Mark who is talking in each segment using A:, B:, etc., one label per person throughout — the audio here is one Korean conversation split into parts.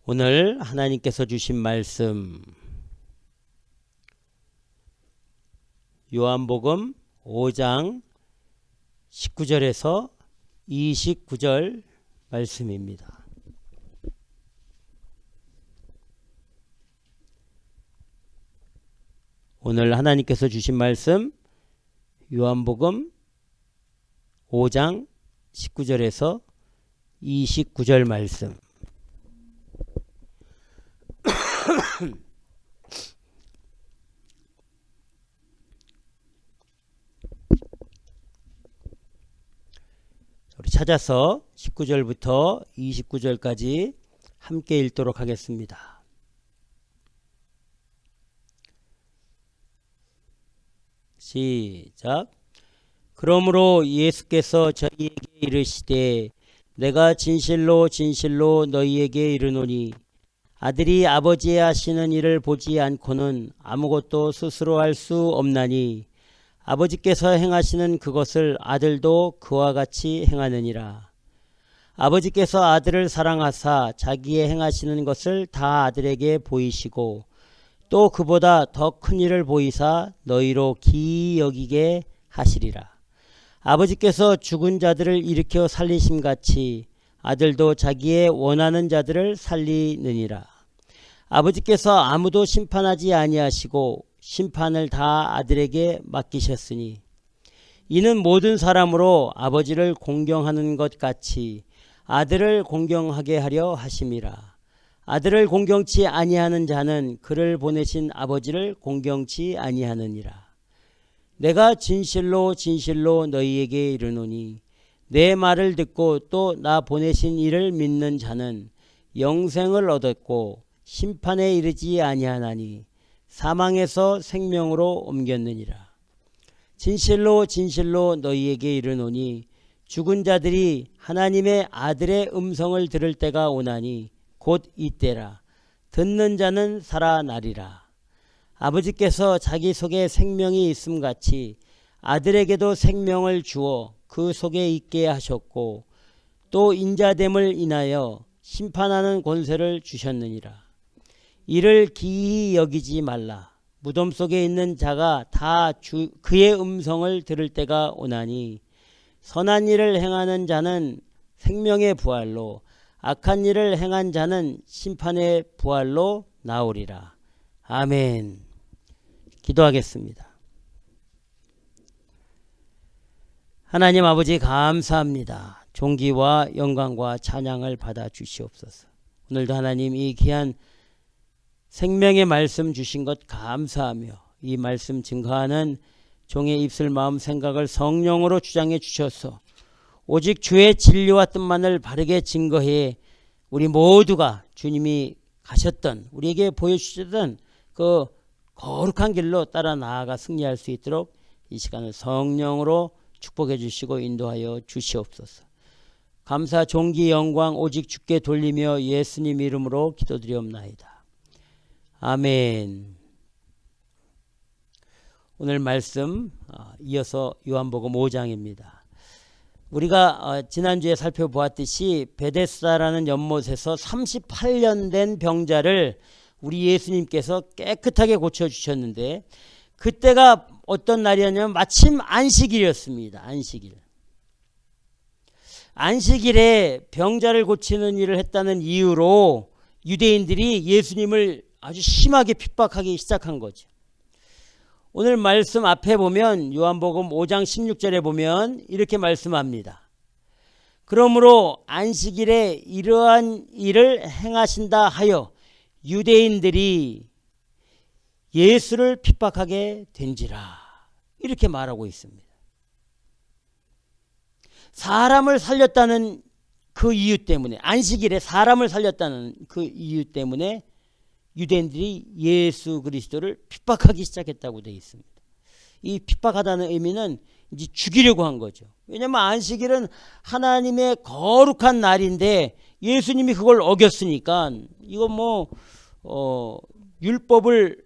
A: 오늘 하나님께서 주신 말씀 요한복음 5장 19절에서 29절 말씀입니다. 오늘 하나님께서 주신 말씀 요한복음 5장 19절에서 29절 말씀. 우리 찾아서 19절부터 29절까지 함께 읽도록 하겠습니다. 시작. 그러므로 예수께서 저희에게 이르시되 내가 진실로 진실로 너희에게 이르노니 아들이 아버지의 하시는 일을 보지 않고는 아무것도 스스로 할 수 없나니 아버지께서 행하시는 그것을 아들도 그와 같이 행하느니라. 아버지께서 아들을 사랑하사 자기의 행하시는 것을 다 아들에게 보이시고 또 그보다 더 큰 일을 보이사 너희로 기이 여기게 하시리라. 아버지께서 죽은 자들을 일으켜 살리심같이 아들도 자기의 원하는 자들을 살리느니라. 아버지께서 아무도 심판하지 아니하시고 심판을 다 아들에게 맡기셨으니 이는 모든 사람으로 아버지를 공경하는 것 같이 아들을 공경하게 하려 하심이라. 아들을 공경치 아니하는 자는 그를 보내신 아버지를 공경치 아니하느니라. 내가 진실로 진실로 너희에게 이르노니 내 말을 듣고 또 나 보내신 이를 믿는 자는 영생을 얻었고 심판에 이르지 아니하나니 사망에서 생명으로 옮겼느니라. 진실로 진실로 너희에게 이르노니 죽은 자들이 하나님의 아들의 음성을 들을 때가 오나니 곧 이때라. 듣는 자는 살아나리라. 아버지께서 자기 속에 생명이 있음같이 아들에게도 생명을 주어 그 속에 있게 하셨고 또 인자됨을 인하여 심판하는 권세를 주셨느니라. 이를 기이 여기지 말라. 무덤 속에 있는 자가 다 그의 음성을 들을 때가 오나니 선한 일을 행하는 자는 생명의 부활로 악한 일을 행한 자는 심판의 부활로 나오리라. 아멘. 기도하겠습니다. 하나님 아버지 감사합니다. 존귀와 영광과 찬양을 받아 주시옵소서. 오늘도 하나님 이 귀한 생명의 말씀 주신 것 감사하며 이 말씀 증거하는 종의 입술 마음 생각을 성령으로 주장해 주셔서 오직 주의 진리와 뜻만을 바르게 증거해 우리 모두가 주님이 가셨던 우리에게 보여주셨던 그 거룩한 길로 따라 나아가 승리할 수 있도록 이 시간을 성령으로 축복해 주시고 인도하여 주시옵소서. 감사 존귀 영광 오직 주께 돌리며 예수님 이름으로 기도드리옵나이다. 아멘. 오늘 말씀 이어서 요한복음 5장입니다. 우리가 지난주에 살펴보았듯이 베데스다라는 연못에서 38년 된 병자를 우리 예수님께서 깨끗하게 고쳐주셨는데 그때가 어떤 날이었냐면 마침 안식일이었습니다. 안식일에 병자를 고치는 일을 했다는 이유로 유대인들이 예수님을 아주 심하게 핍박하기 시작한 거죠. 오늘 말씀 앞에 보면 요한복음 5장 16절에 보면 이렇게 말씀합니다. 그러므로 안식일에 이러한 일을 행하신다 하여 유대인들이 예수를 핍박하게 된지라 이렇게 말하고 있습니다. 사람을 살렸다는 그 이유 때문에 안식일에 사람을 살렸다는 그 이유 때문에 유대인들이 예수 그리스도를 핍박하기 시작했다고 되어 있습니다. 이 핍박하다는 의미는 이제 죽이려고 한 거죠. 왜냐하면 안식일은 하나님의 거룩한 날인데 예수님이 그걸 어겼으니까 이거 율법을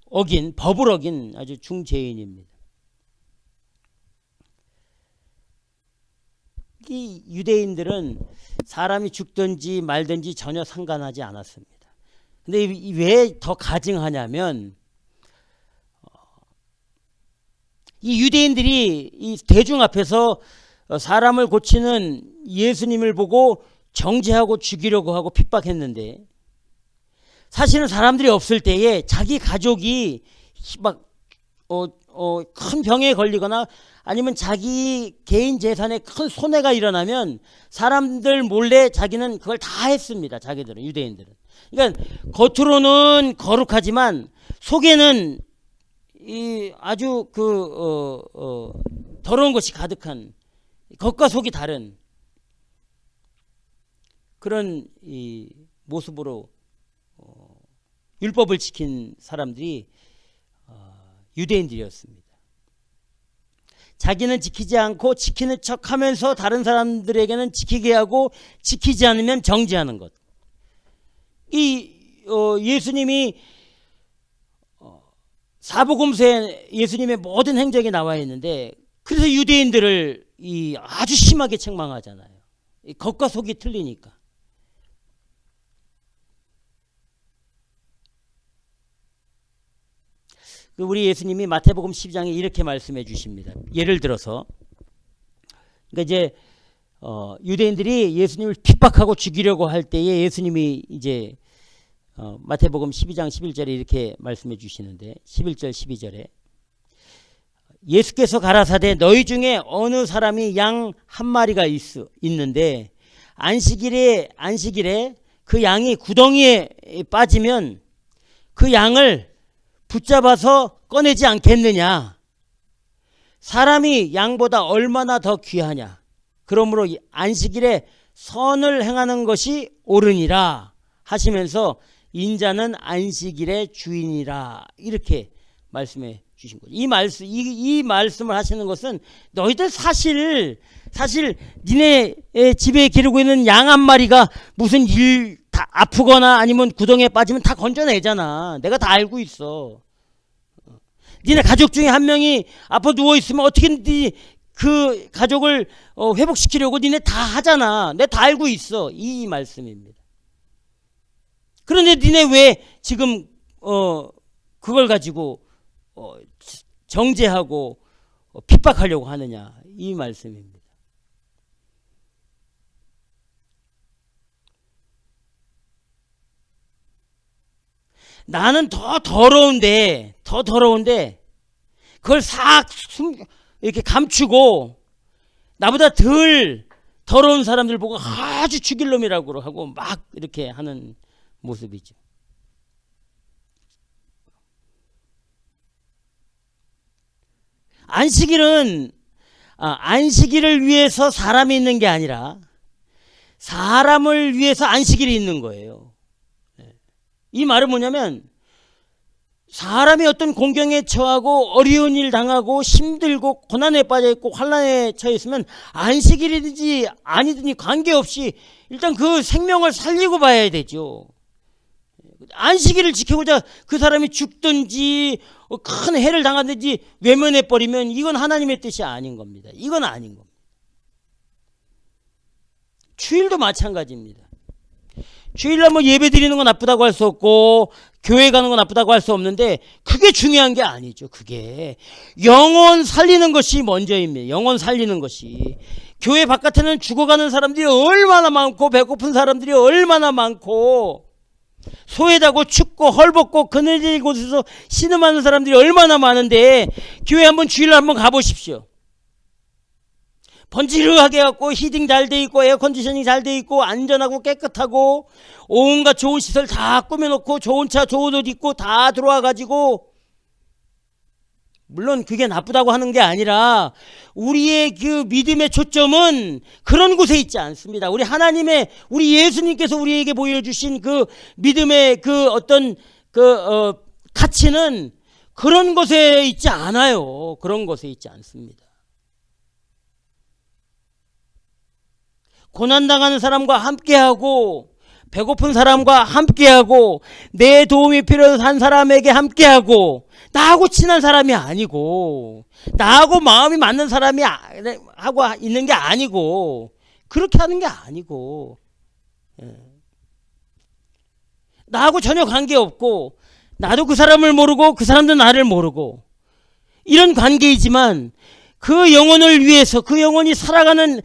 A: 어긴 법을 어긴 아주 중죄인입니다. 이 유대인들은 사람이 죽든지 말든지 전혀 상관하지 않았습니다. 근데 왜 더 가증하냐면 이 유대인들이 이 대중 앞에서 사람을 고치는 예수님을 보고 정죄하고 죽이려고 하고 핍박했는데, 사실은 사람들이 없을 때에 자기 가족이 막 큰 병에 걸리거나 아니면 자기 개인 재산에 큰 손해가 일어나면 사람들 몰래 자기는 그걸 다 했습니다. 자기들은, 유대인들은. 그러니까 겉으로는 거룩하지만 속에는 이 아주 더러운 것이 가득한, 겉과 속이 다른 그런 이 모습으로 율법을 지킨 사람들이 유대인들이었습니다. 자기는 지키지 않고 지키는 척하면서 다른 사람들에게는 지키게 하고 지키지 않으면 정죄하는 것. 이 예수님이 사복음서에 예수님의 모든 행적이 나와 있는데, 그래서 유대인들을 아주 심하게 책망하잖아요. 겉과 속이 틀리니까. 우리 예수님이 마태복음 12장에 이렇게 말씀해 주십니다. 예를 들어서, 그러니까 이제 유대인들이 예수님을 핍박하고 죽이려고 할 때에 예수님이 이제 마태복음 12장 11절에 이렇게 말씀해 주시는데, 11절 12절에 예수께서 가라사대 너희 중에 어느 사람이 양 한 마리가 있는데 안식일에 그 양이 구덩이에 빠지면 그 양을 붙잡아서 꺼내지 않겠느냐. 사람이 양보다 얼마나 더 귀하냐. 그러므로 안식일에 선을 행하는 것이 옳으니라 하시면서 인자는 안식일의 주인이라, 이렇게 말씀해 주신 거죠. 이 말씀을 하시는 것은 너희들 사실 니네 집에 기르고 있는 양 한 마리가 무슨 일 다 아프거나 아니면 구덩이에 빠지면 다 건져내잖아. 내가 다 알고 있어. 니네 가족 중에 한 명이 아파 누워 있으면 어떻게든 그 가족을 회복시키려고 니네 다 하잖아. 내가 다 알고 있어. 이 말씀입니다. 그런데 니네 왜 지금 그걸 가지고 정죄하고 핍박하려고 하느냐, 이 말씀입니다. 나는 더 더러운데 그걸 이렇게 감추고 나보다 덜 더러운 사람들 보고 아주 죽일 놈이라고 하고 막 이렇게 하는 모습이죠. 안식일을 위해서 사람이 있는 게 아니라 사람을 위해서 안식일이 있는 거예요. 이 말은 뭐냐면, 사람이 어떤 공경에 처하고 어려운 일 당하고 힘들고 고난에 빠져 있고 환난에 처해 있으면 안식일이든지 아니든지 관계없이 일단 그 생명을 살리고 봐야 되죠. 안식일을 지키고자 그 사람이 죽든지 큰 해를 당하든지 외면해 버리면 이건 하나님의 뜻이 아닌 겁니다. 이건 아닌 겁니다. 주일도 마찬가지입니다. 주일날 뭐 예배 드리는 건 나쁘다고 할 수 없고 교회 가는 건 나쁘다고 할 수 없는데, 그게 중요한 게 아니죠. 그게 영혼 살리는 것이 먼저입니다. 영혼 살리는 것이. 교회 바깥에는 죽어가는 사람들이 얼마나 많고 배고픈 사람들이 얼마나 많고 소외다고 춥고 헐벗고 그늘진 곳에서 신음하는 사람들이 얼마나 많은데, 교회 한번 주일날 한번 가보십시오. 번지르하게 갖고 히딩 잘 돼 있고 에어컨디셔닝 잘 돼 있고 안전하고 깨끗하고 온갖 좋은 시설 다 꾸며놓고 좋은 차 좋은 옷 입고 다 들어와 가지고, 물론 그게 나쁘다고 하는 게 아니라 우리의 그 믿음의 초점은 그런 곳에 있지 않습니다. 우리 예수님께서 우리에게 보여주신 그 믿음의 그 어떤 가치는 그런 곳에 있지 않아요. 그런 곳에 있지 않습니다. 고난당하는 사람과 함께하고 배고픈 사람과 함께하고 내 도움이 필요한 사람에게 함께하고, 나하고 친한 사람이 아니고 나하고 마음이 맞는 사람이 하고 있는 게 아니고 그렇게 하는 게 아니고, 나하고 전혀 관계없고 나도 그 사람을 모르고 그 사람도 나를 모르고 이런 관계이지만 그 영혼을 위해서, 그 영혼이 살아가는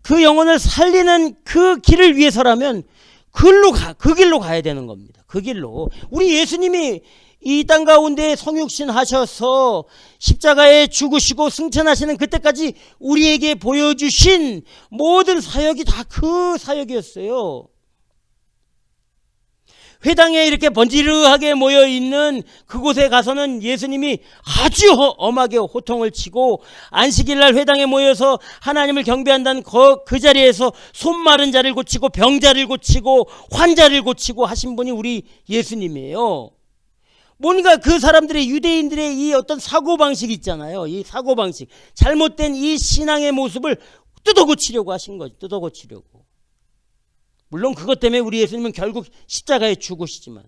A: 그 영혼을 살리는 그 길을 위해서라면 그 길로 가야 되는 겁니다. 그 길로. 우리 예수님이 이 땅 가운데 성육신 하셔서 십자가에 죽으시고 승천하시는 그때까지 우리에게 보여주신 모든 사역이 다 그 사역이었어요. 회당에 이렇게 번지르하게 모여있는 그곳에 가서는 예수님이 아주 엄하게 호통을 치고 안식일날 회당에 모여서 하나님을 경배한다는 그 자리에서 손 마른 자를 고치고 병자를 고치고 환자를 고치고 하신 분이 우리 예수님이에요. 뭔가 그 사람들의, 유대인들의 이 어떤 사고방식 있잖아요. 이 사고방식, 잘못된 이 신앙의 모습을 뜯어고치려고 하신 거죠. 뜯어고치려고. 물론 그것 때문에 우리 예수님은 결국 십자가에 죽으시지만,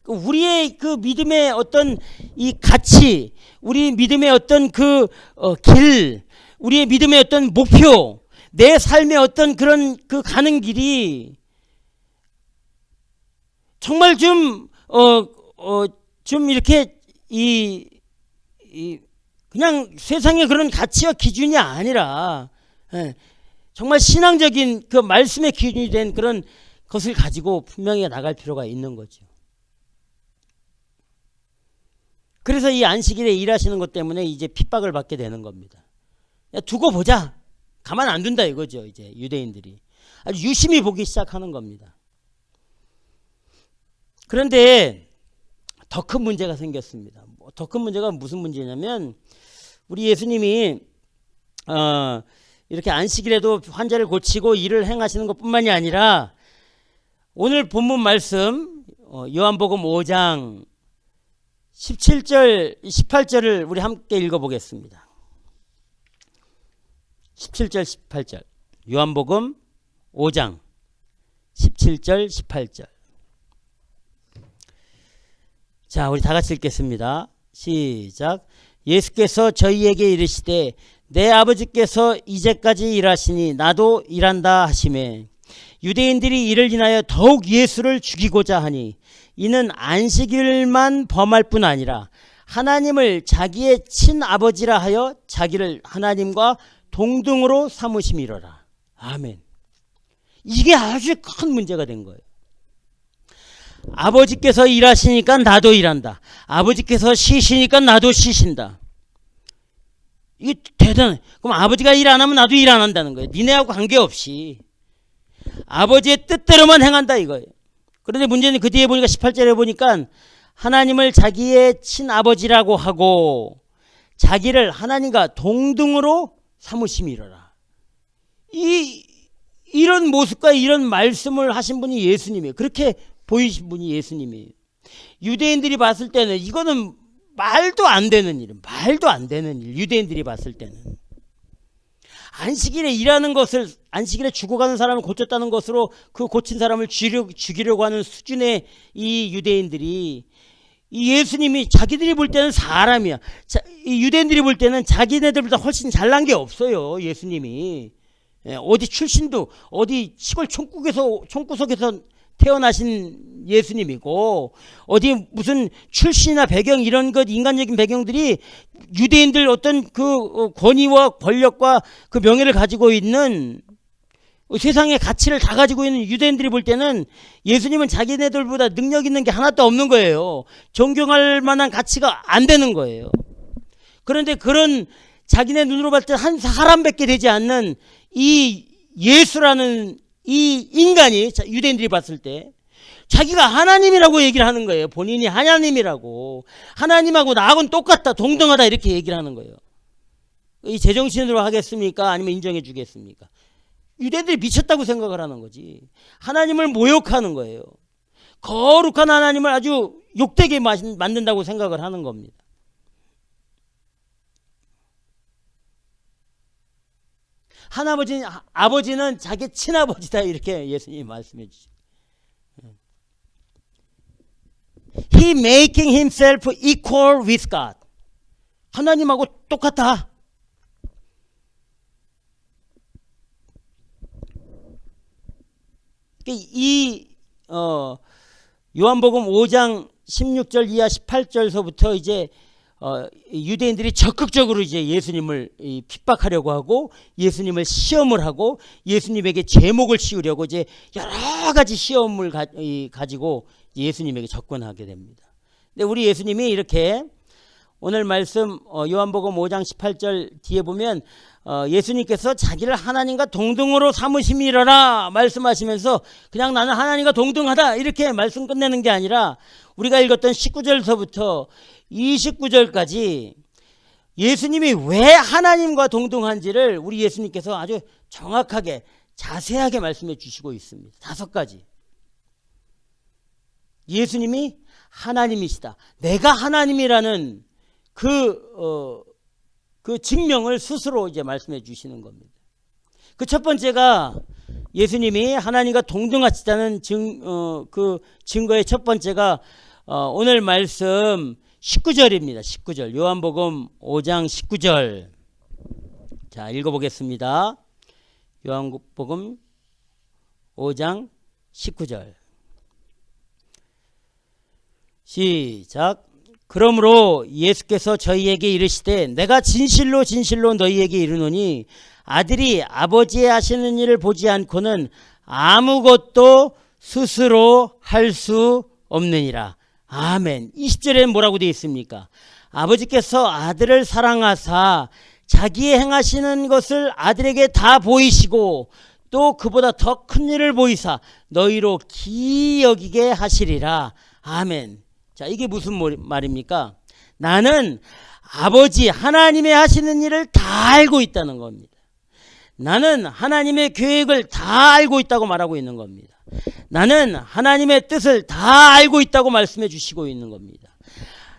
A: 우리의 그 믿음의 어떤 이 가치, 우리 믿음의 어떤 그 길, 우리의 믿음의 어떤 목표, 내 삶의 어떤 그런 그 가는 길이 정말 좀 이렇게 그냥 세상의 그런 가치와 기준이 아니라, 정말 신앙적인 그 말씀의 기준이 된 그런 것을 가지고 분명히 나갈 필요가 있는 거죠. 그래서 이 안식일에 일하시는 것 때문에 이제 핍박을 받게 되는 겁니다. 야, 두고 보자. 가만 안 둔다 이거죠. 이제 유대인들이 아주 유심히 보기 시작하는 겁니다. 그런데 더 큰 문제가 생겼습니다. 더 큰 문제가 무슨 문제냐면, 우리 예수님이 이렇게 안식일에도 환자를 고치고 일을 행하시는 것뿐만이 아니라, 오늘 본문 말씀 요한복음 5장 17절 18절을 우리 함께 읽어보겠습니다. 17절 18절 요한복음 5장 17절 18절. 자, 우리 다 같이 읽겠습니다. 시작. 예수께서 저희에게 이르시되 내 아버지께서 이제까지 일하시니 나도 일한다 하시매, 유대인들이 이를 인하여 더욱 예수를 죽이고자 하니 이는 안식일만 범할 뿐 아니라 하나님을 자기의 친아버지라 하여 자기를 하나님과 동등으로 삼으심이로라. 아멘. 이게 아주 큰 문제가 된 거예요. 아버지께서 일하시니까 나도 일한다. 아버지께서 쉬시니까 나도 쉬신다. 이게 대단해. 그럼 아버지가 일 안 하면 나도 일 안 한다는 거예요. 니네하고 관계없이 아버지의 뜻대로만 행한다 이거예요. 그런데 문제는 그 뒤에 보니까 18절에 보니까 하나님을 자기의 친아버지라고 하고 자기를 하나님과 동등으로 삼으심이로라. 이런 모습과 이런 말씀을 하신 분이 예수님이에요. 그렇게 보이신 분이 예수님이에요. 유대인들이 봤을 때는 이거는 말도 안 되는 일, 말도 안 되는 일. 유대인들이 봤을 때는 안식일에 일하는 것을, 안식일에 죽어가는 사람을 고쳤다는 것으로 그 고친 사람을 죽이려고 하는 수준의 이 유대인들이, 이 예수님이 자기들이 볼 때는 사람이야. 이 유대인들이 볼 때는 자기네들보다 훨씬 잘난 게 없어요. 예수님이 어디 출신도 어디 시골 총구석에서 태어나신 예수님이고, 어디 무슨 출신이나 배경 이런 것, 인간적인 배경들이 유대인들 어떤 그 권위와 권력과 그 명예를 가지고 있는, 세상의 가치를 다 가지고 있는 유대인들이 볼 때는 예수님은 자기네들보다 능력 있는 게 하나도 없는 거예요. 존경할 만한 가치가 안 되는 거예요. 그런데 그런 자기네 눈으로 봤을 때 한 사람밖에 되지 않는 이 예수라는 이 인간이, 유대인들이 봤을 때 자기가 하나님이라고 얘기를 하는 거예요. 본인이 하나님이라고, 하나님하고 나하고는 똑같다, 동등하다, 이렇게 얘기를 하는 거예요. 이 제정신으로 하겠습니까? 아니면 인정해 주겠습니까? 유대인들이 미쳤다고 생각을 하는 거지. 하나님을 모욕하는 거예요. 거룩한 하나님을 아주 욕되게 만든다고 생각을 하는 겁니다. 아버지는 자기 친아버지다, 이렇게 예수님이 말씀해 주시죠. He making himself equal with God. 하나님하고 똑같다. 이 요한복음 5장 16절 이하 18절서부터 이제 유대인들이 적극적으로 이제 예수님을 핍박하려고 하고 예수님을 시험을 하고 예수님에게 제목을 씌우려고 이제 여러 가지 시험을 가지고 예수님에게 접근하게 됩니다. 근데 우리 예수님이 이렇게 오늘 말씀 요한복음 5장 18절 뒤에 보면 예수님께서 자기를 하나님과 동등으로 삼으심이라라 말씀하시면서 그냥 나는 하나님과 동등하다 이렇게 말씀 끝내는 게 아니라 우리가 읽었던 19절서부터 29절까지 예수님이 왜 하나님과 동등한지를 우리 예수님께서 아주 정확하게 자세하게 말씀해 주시고 있습니다. 5가지. 예수님이 하나님이시다. 내가 하나님이라는 그 증명을 스스로 이제 말씀해 주시는 겁니다. 그 첫 번째가 예수님이 하나님과 동등하시다는 그 증거의 첫 번째가 오늘 말씀 19절입니다. 19절. 요한복음 5장 19절. 자, 읽어보겠습니다. 요한복음 5장 19절. 시작. 그러므로 예수께서 저희에게 이르시되 내가 진실로 진실로 너희에게 이르노니 아들이 아버지의 하시는 일을 보지 않고는 아무것도 스스로 할 수 없느니라. 아멘. 20절에는 뭐라고 되어 있습니까? 아버지께서 아들을 사랑하사 자기의 행하시는 것을 아들에게 다 보이시고 또 그보다 더 큰 일을 보이사 너희로 기이 여기게 하시리라. 아멘. 자, 이게 무슨 말입니까? 나는 아버지 하나님의 하시는 일을 다 알고 있다는 겁니다. 나는 하나님의 계획을 다 알고 있다고 말하고 있는 겁니다. 나는 하나님의 뜻을 다 알고 있다고 말씀해 주시고 있는 겁니다.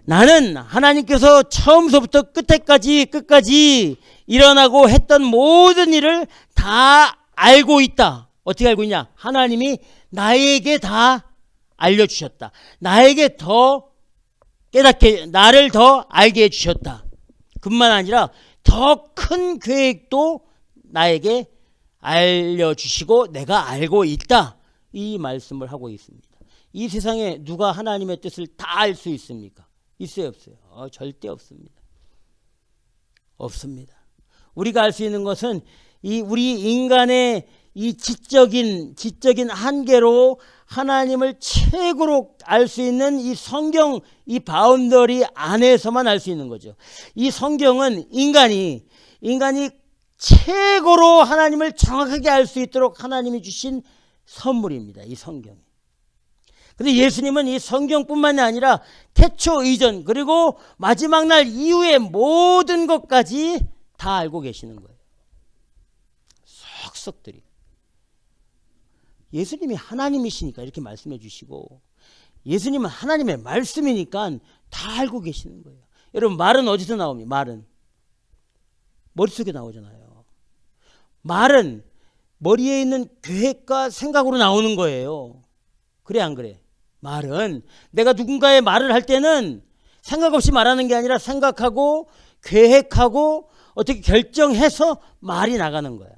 A: 나는 하나님께서 처음서부터 끝까지 일어나고 했던 모든 일을 다 알고 있다. 어떻게 알고 있냐? 하나님이 나에게 다 알려주셨다. 나에게 더 깨닫게, 나를 더 알게 해주셨다. 그뿐만 아니라 더 큰 계획도 나에게 알려주시고 내가 알고 있다. 이 말씀을 하고 있습니다. 이 세상에 누가 하나님의 뜻을 다 알 수 있습니까? 있어요, 없어요? 절대 없습니다. 없습니다. 우리가 알 수 있는 것은 우리 인간의 이 지적인 한계로 하나님을 최고로 알 수 있는 이 성경, 이 바운더리 안에서만 알 수 있는 거죠. 이 성경은 인간이 최고로 하나님을 정확하게 알 수 있도록 하나님이 주신 선물입니다. 이 성경이. 근데 예수님은 이 성경뿐만이 아니라 태초 이전 그리고 마지막 날 이후의 모든 것까지 다 알고 계시는 거예요. 속속들이. 예수님이 하나님이시니까 이렇게 말씀해 주시고 예수님은 하나님의 말씀이니까 다 알고 계시는 거예요. 여러분, 말은 어디서 나옵니까? 말은 머릿속에 나오잖아요. 말은 머리에 있는 계획과 생각으로 나오는 거예요. 그래 안 그래? 말은 내가 누군가의 말을 할 때는 생각 없이 말하는 게 아니라 생각하고 계획하고 어떻게 결정해서 말이 나가는 거야.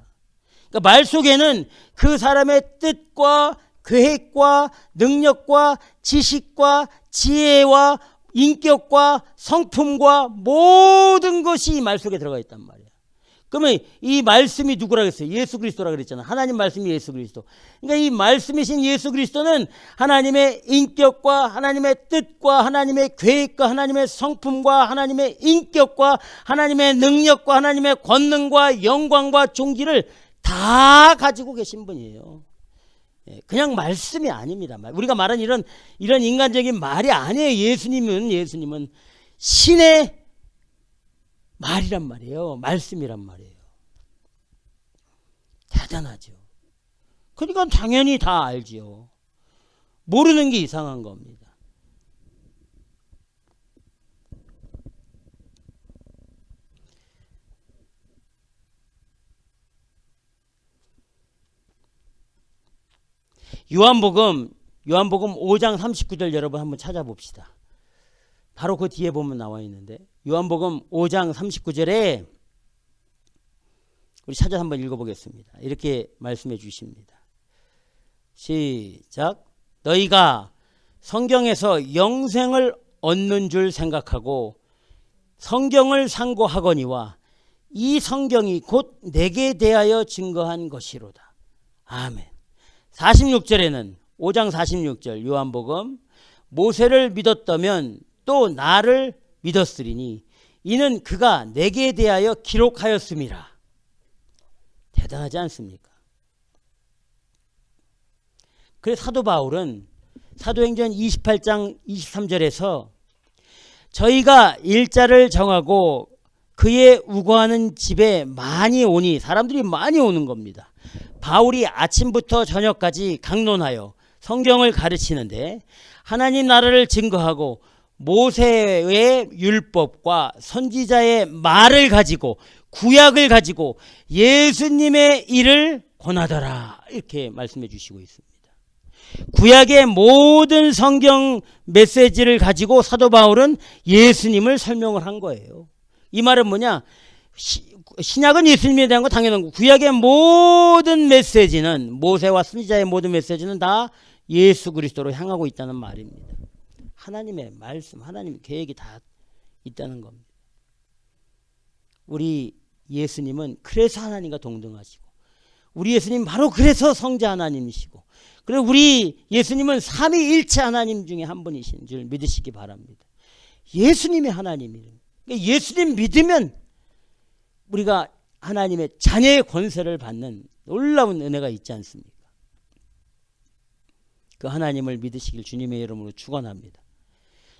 A: 그러니까 말 속에는 그 사람의 뜻과 계획과 능력과 지식과 지혜와 인격과 성품과 모든 것이 이 말 속에 들어가 있단 말이야. 그러면 이 말씀이 누구라고 했어요? 예수 그리스도라 그랬잖아. 하나님 말씀이 예수 그리스도. 그러니까 이 말씀이신 예수 그리스도는 하나님의 인격과 하나님의 뜻과 하나님의 계획과 하나님의 성품과 하나님의 인격과 하나님의 능력과 하나님의 권능과 영광과 존귀를 다 가지고 계신 분이에요. 그냥 말씀이 아닙니다. 우리가 말하는 이런 인간적인 말이 아니에요. 예수님은 신의 말이란 말이에요. 말씀이란 말이에요. 대단하죠. 그러니까 당연히 다 알지요. 모르는 게 이상한 겁니다. 요한복음 5장 39절 여러분 한번 찾아봅시다. 바로 그 뒤에 보면 나와 있는데 요한복음 5장 39절에 우리 찾아서 한번 읽어보겠습니다. 이렇게 말씀해 주십니다. 시작. 너희가 성경에서 영생을 얻는 줄 생각하고 성경을 상고하거니와 이 성경이 곧 내게 대하여 증거한 것이로다. 아멘. 46절에는 5장 46절 요한복음 모세를 믿었다면 또 나를 믿었으리니 이는 그가 내게 대하여 기록하였음이라. 대단하지 않습니까? 그래서 사도 바울은 사도행전 28장 23절에서 저희가 일자를 정하고 그의 우거하는 집에 많이 오니, 사람들이 많이 오는 겁니다. 바울이 아침부터 저녁까지 강론하여 성경을 가르치는데 하나님 나라를 증거하고 모세의 율법과 선지자의 말을 가지고 구약을 가지고 예수님의 일을 권하더라, 이렇게 말씀해 주시고 있습니다. 구약의 모든 성경 메시지를 가지고 사도 바울은 예수님을 설명을 한 거예요. 이 말은 뭐냐? 신약은 예수님에 대한 거 당연한 거고 구약의 모든 메시지는, 모세와 선지자의 모든 메시지는 다 예수 그리스도로 향하고 있다는 말입니다. 하나님의 말씀, 하나님의 계획이 다 있다는 겁니다. 우리 예수님은 그래서 하나님과 동등하시고, 우리 예수님 바로 그래서 성자 하나님이시고, 그리고 우리 예수님은 삼위일체 하나님 중에 한 분이신 줄 믿으시기 바랍니다. 예수님의 하나님이에요. 그러니까 예수님 믿으면 우리가 하나님의 자녀의 권세를 받는 놀라운 은혜가 있지 않습니까? 그 하나님을 믿으시길 주님의 이름으로 축원합니다.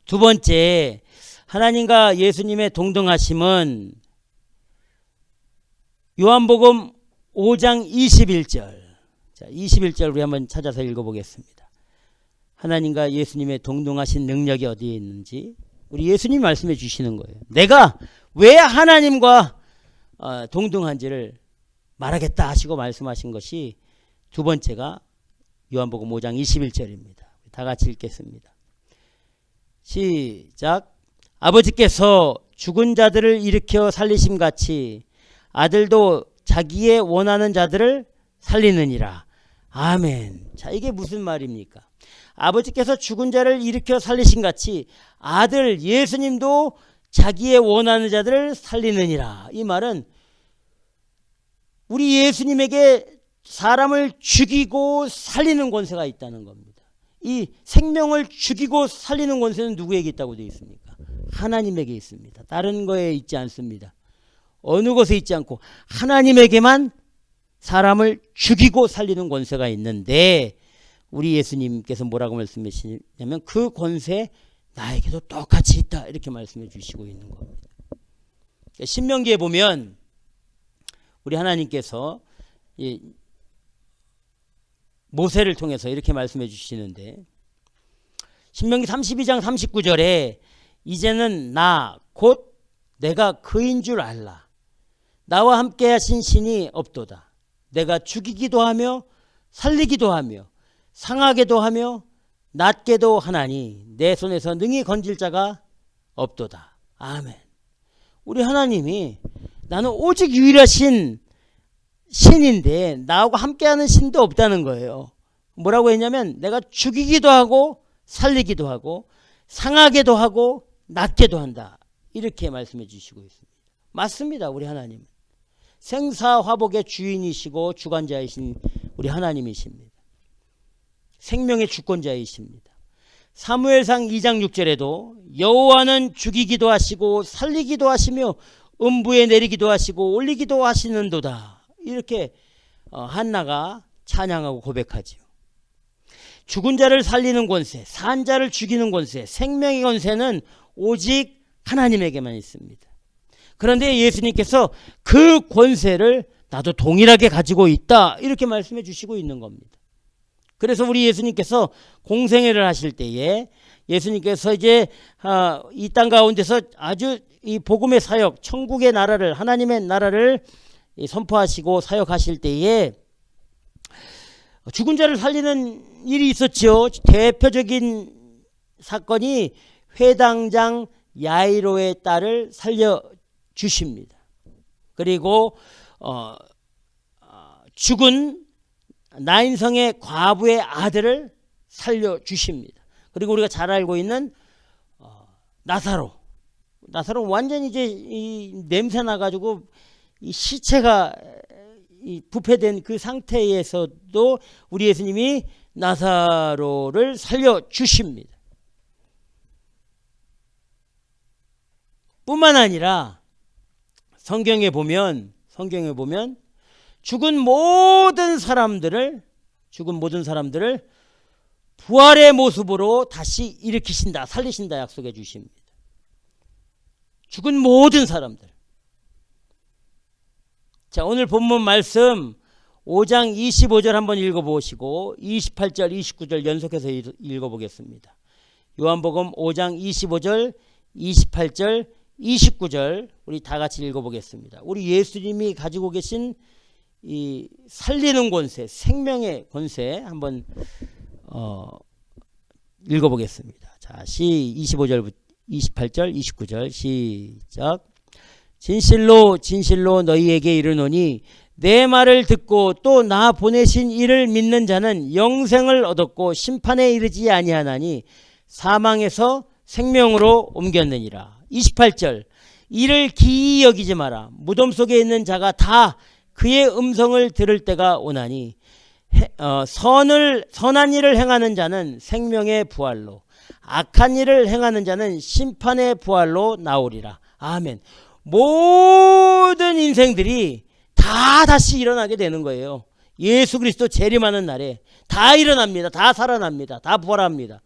A: 두 번째, 하나님과 예수님의 동등하심은 요한복음 5장 21절. 자, 21절 우리 한번 찾아서 읽어보겠습니다. 하나님과 예수님의 동등하신 능력이 어디에 있는지 우리 예수님 말씀해 주시는 거예요. 내가 왜 하나님과 동등한지를 말하겠다 하시고 말씀하신 것이 두 번째가 요한복음 5장 21절입니다. 다 같이 읽겠습니다. 시작. 아버지께서 죽은 자들을 일으켜 살리심 같이 아들도 자기의 원하는 자들을 살리느니라. 아멘. 자, 이게 무슨 말입니까? 아버지께서 죽은 자를 일으켜 살리신 같이 아들 예수님도 자기의 원하는 자들을 살리느니라. 이 말은 우리 예수님에게 사람을 죽이고 살리는 권세가 있다는 겁니다. 이 생명을 죽이고 살리는 권세는 누구에게 있다고 되어 있습니까? 하나님에게 있습니다. 다른 거에 있지 않습니다. 어느 곳에 있지 않고 하나님에게만 사람을 죽이고 살리는 권세가 있는데, 우리 예수님께서 뭐라고 말씀하시냐면 그 권세 나에게도 똑같이 있다, 이렇게 말씀해 주시고 있는 겁니다. 신명기에 보면 우리 하나님께서 모세를 통해서 이렇게 말씀해 주시는데, 신명기 32장 39절에 이제는 나 곧 내가 그인 줄 알라. 나와 함께 하신 신이 없도다. 내가 죽이기도 하며 살리기도 하며 상하게도 하며 낫게도 하나니 내 손에서 능히 건질 자가 없도다. 아멘. 우리 하나님이 나는 오직 유일하신 신인데 나하고 함께하는 신도 없다는 거예요. 뭐라고 했냐면 내가 죽이기도 하고 살리기도 하고 상하게도 하고 낫게도 한다, 이렇게 말씀해 주시고 있습니다. 맞습니다. 우리 하나님은 생사화복의 주인이시고 주관자이신 우리 하나님이십니다. 생명의 주권자이십니다. 사무엘상 2장 6절에도 여호와는 죽이기도 하시고 살리기도 하시며 음부에 내리기도 하시고 올리기도 하시는도다, 이렇게 한나가 찬양하고 고백하지요. 죽은 자를 살리는 권세, 산 자를 죽이는 권세, 생명의 권세는 오직 하나님에게만 있습니다. 그런데 예수님께서 그 권세를 나도 동일하게 가지고 있다, 이렇게 말씀해 주시고 있는 겁니다. 그래서 우리 예수님께서 공생애를 하실 때에 예수님께서 이제 이 땅 가운데서 아주 이 복음의 사역, 천국의 나라를, 하나님의 나라를 선포하시고 사역하실 때에 죽은 자를 살리는 일이 있었죠. 대표적인 사건이 회당장 야이로의 딸을 살려 주십니다. 그리고 죽은 나인성의 과부의 아들을 살려주십니다. 그리고 우리가 잘 알고 있는 나사로 완전히 이제 이 냄새 나가지고 이 시체가 이 부패된 그 상태에서도 우리 예수님이 나사로를 살려주십니다. 뿐만 아니라 성경에 보면 죽은 모든 사람들을 부활의 모습으로 다시 일으키신다, 살리신다 약속해 주십니다. 죽은 모든 사람들. 자, 오늘 본문 말씀 5장 25절 한번 읽어보시고 28절 29절 연속해서 읽어보겠습니다. 요한복음 5장 25절 28절 29절 우리 다 같이 읽어보겠습니다. 우리 예수님이 가지고 계신 이 살리는 권세, 생명의 권세 한번 읽어보겠습니다. 자, 25절부터 28절 29절 시작. 진실로 진실로 너희에게 이르노니 내 말을 듣고 또 나 보내신 이를 믿는 자는 영생을 얻었고 심판에 이르지 아니하나니 사망에서 생명으로 옮겼느니라. 28절 이를 기이 여기지 마라. 무덤 속에 있는 자가 다 그의 음성을 들을 때가 오나니 선한 일을 행하는 자는 생명의 부활로 악한 일을 행하는 자는 심판의 부활로 나오리라. 아멘. 모든 인생들이 다 다시 일어나게 되는 거예요. 예수 그리스도 재림하는 날에 다 일어납니다. 다 살아납니다. 다 부활합니다.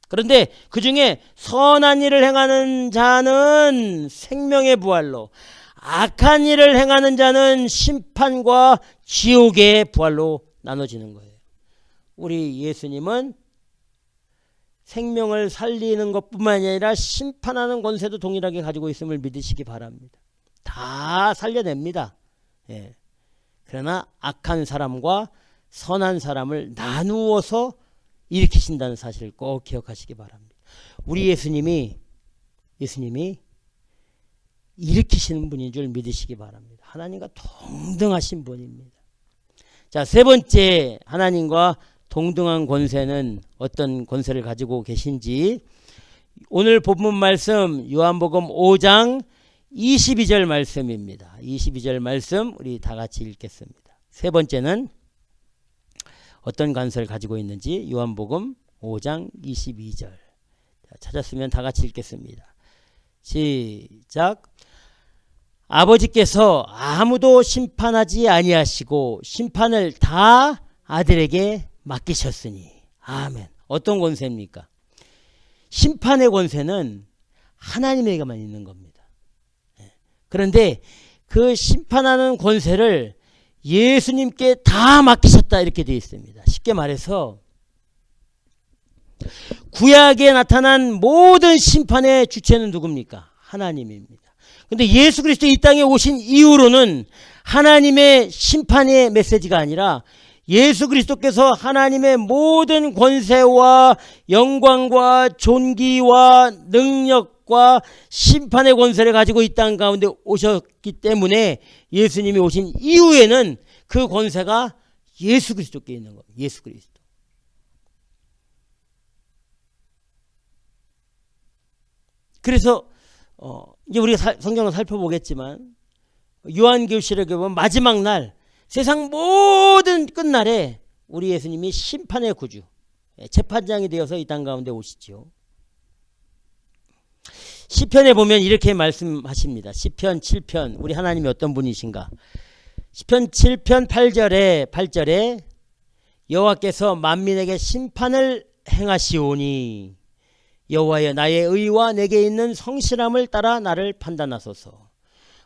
A: 그런데 그 중에 선한 일을 행하는 자는 생명의 부활로 악한 일을 행하는 자는 심판과 지옥의 부활로 나눠지는 거예요. 우리 예수님은 생명을 살리는 것뿐만 아니라 심판하는 권세도 동일하게 가지고 있음을 믿으시기 바랍니다. 다 살려냅니다. 예. 그러나 악한 사람과 선한 사람을 나누어서 일으키신다는 사실을 꼭 기억하시기 바랍니다. 우리 예수님이 일으키시는 분인 줄 믿으시기 바랍니다. 하나님과 동등하신 분입니다. 자, 세 번째 하나님과 동등한 권세는 어떤 권세를 가지고 계신지 오늘 본문 말씀 요한복음 5장 22절 말씀입니다. 22절 말씀 우리 다 같이 읽겠습니다. 세 번째는 어떤 권세를 가지고 있는지 요한복음 5장 22절 찾았으면 다 같이 읽겠습니다. 시작. 아버지께서 아무도 심판하지 아니하시고 심판을 다 아들에게 맡기셨으니. 아멘. 어떤 권세입니까? 심판의 권세는 하나님에게만 있는 겁니다. 그런데 그 심판하는 권세를 예수님께 다 맡기셨다 이렇게 되어 있습니다. 쉽게 말해서 구약에 나타난 모든 심판의 주체는 누굽니까? 하나님입니다. 그런데 예수 그리스도 이 땅에 오신 이후로는 하나님의 심판의 메시지가 아니라 예수 그리스도께서 하나님의 모든 권세와 영광과 존귀와 능력과 심판의 권세를 가지고 이 땅 가운데 오셨기 때문에 예수님이 오신 이후에는 그 권세가 예수 그리스도께 있는 겁니다. 예수 그리스도. 그래서 이제 우리가 성경을 살펴보겠지만 요한계시록에 보면 마지막 날 세상 모든 끝날에 우리 예수님이 심판의 구주 재판장이 되어서 이 땅 가운데 오시죠. 시편에 보면 이렇게 말씀하십니다. 시편 7편 우리 하나님이 어떤 분이신가. 시편 7편 8절에 여호와께서 만민에게 심판을 행하시오니 여호와여 나의 의와 내게 있는 성실함을 따라 나를 판단하소서.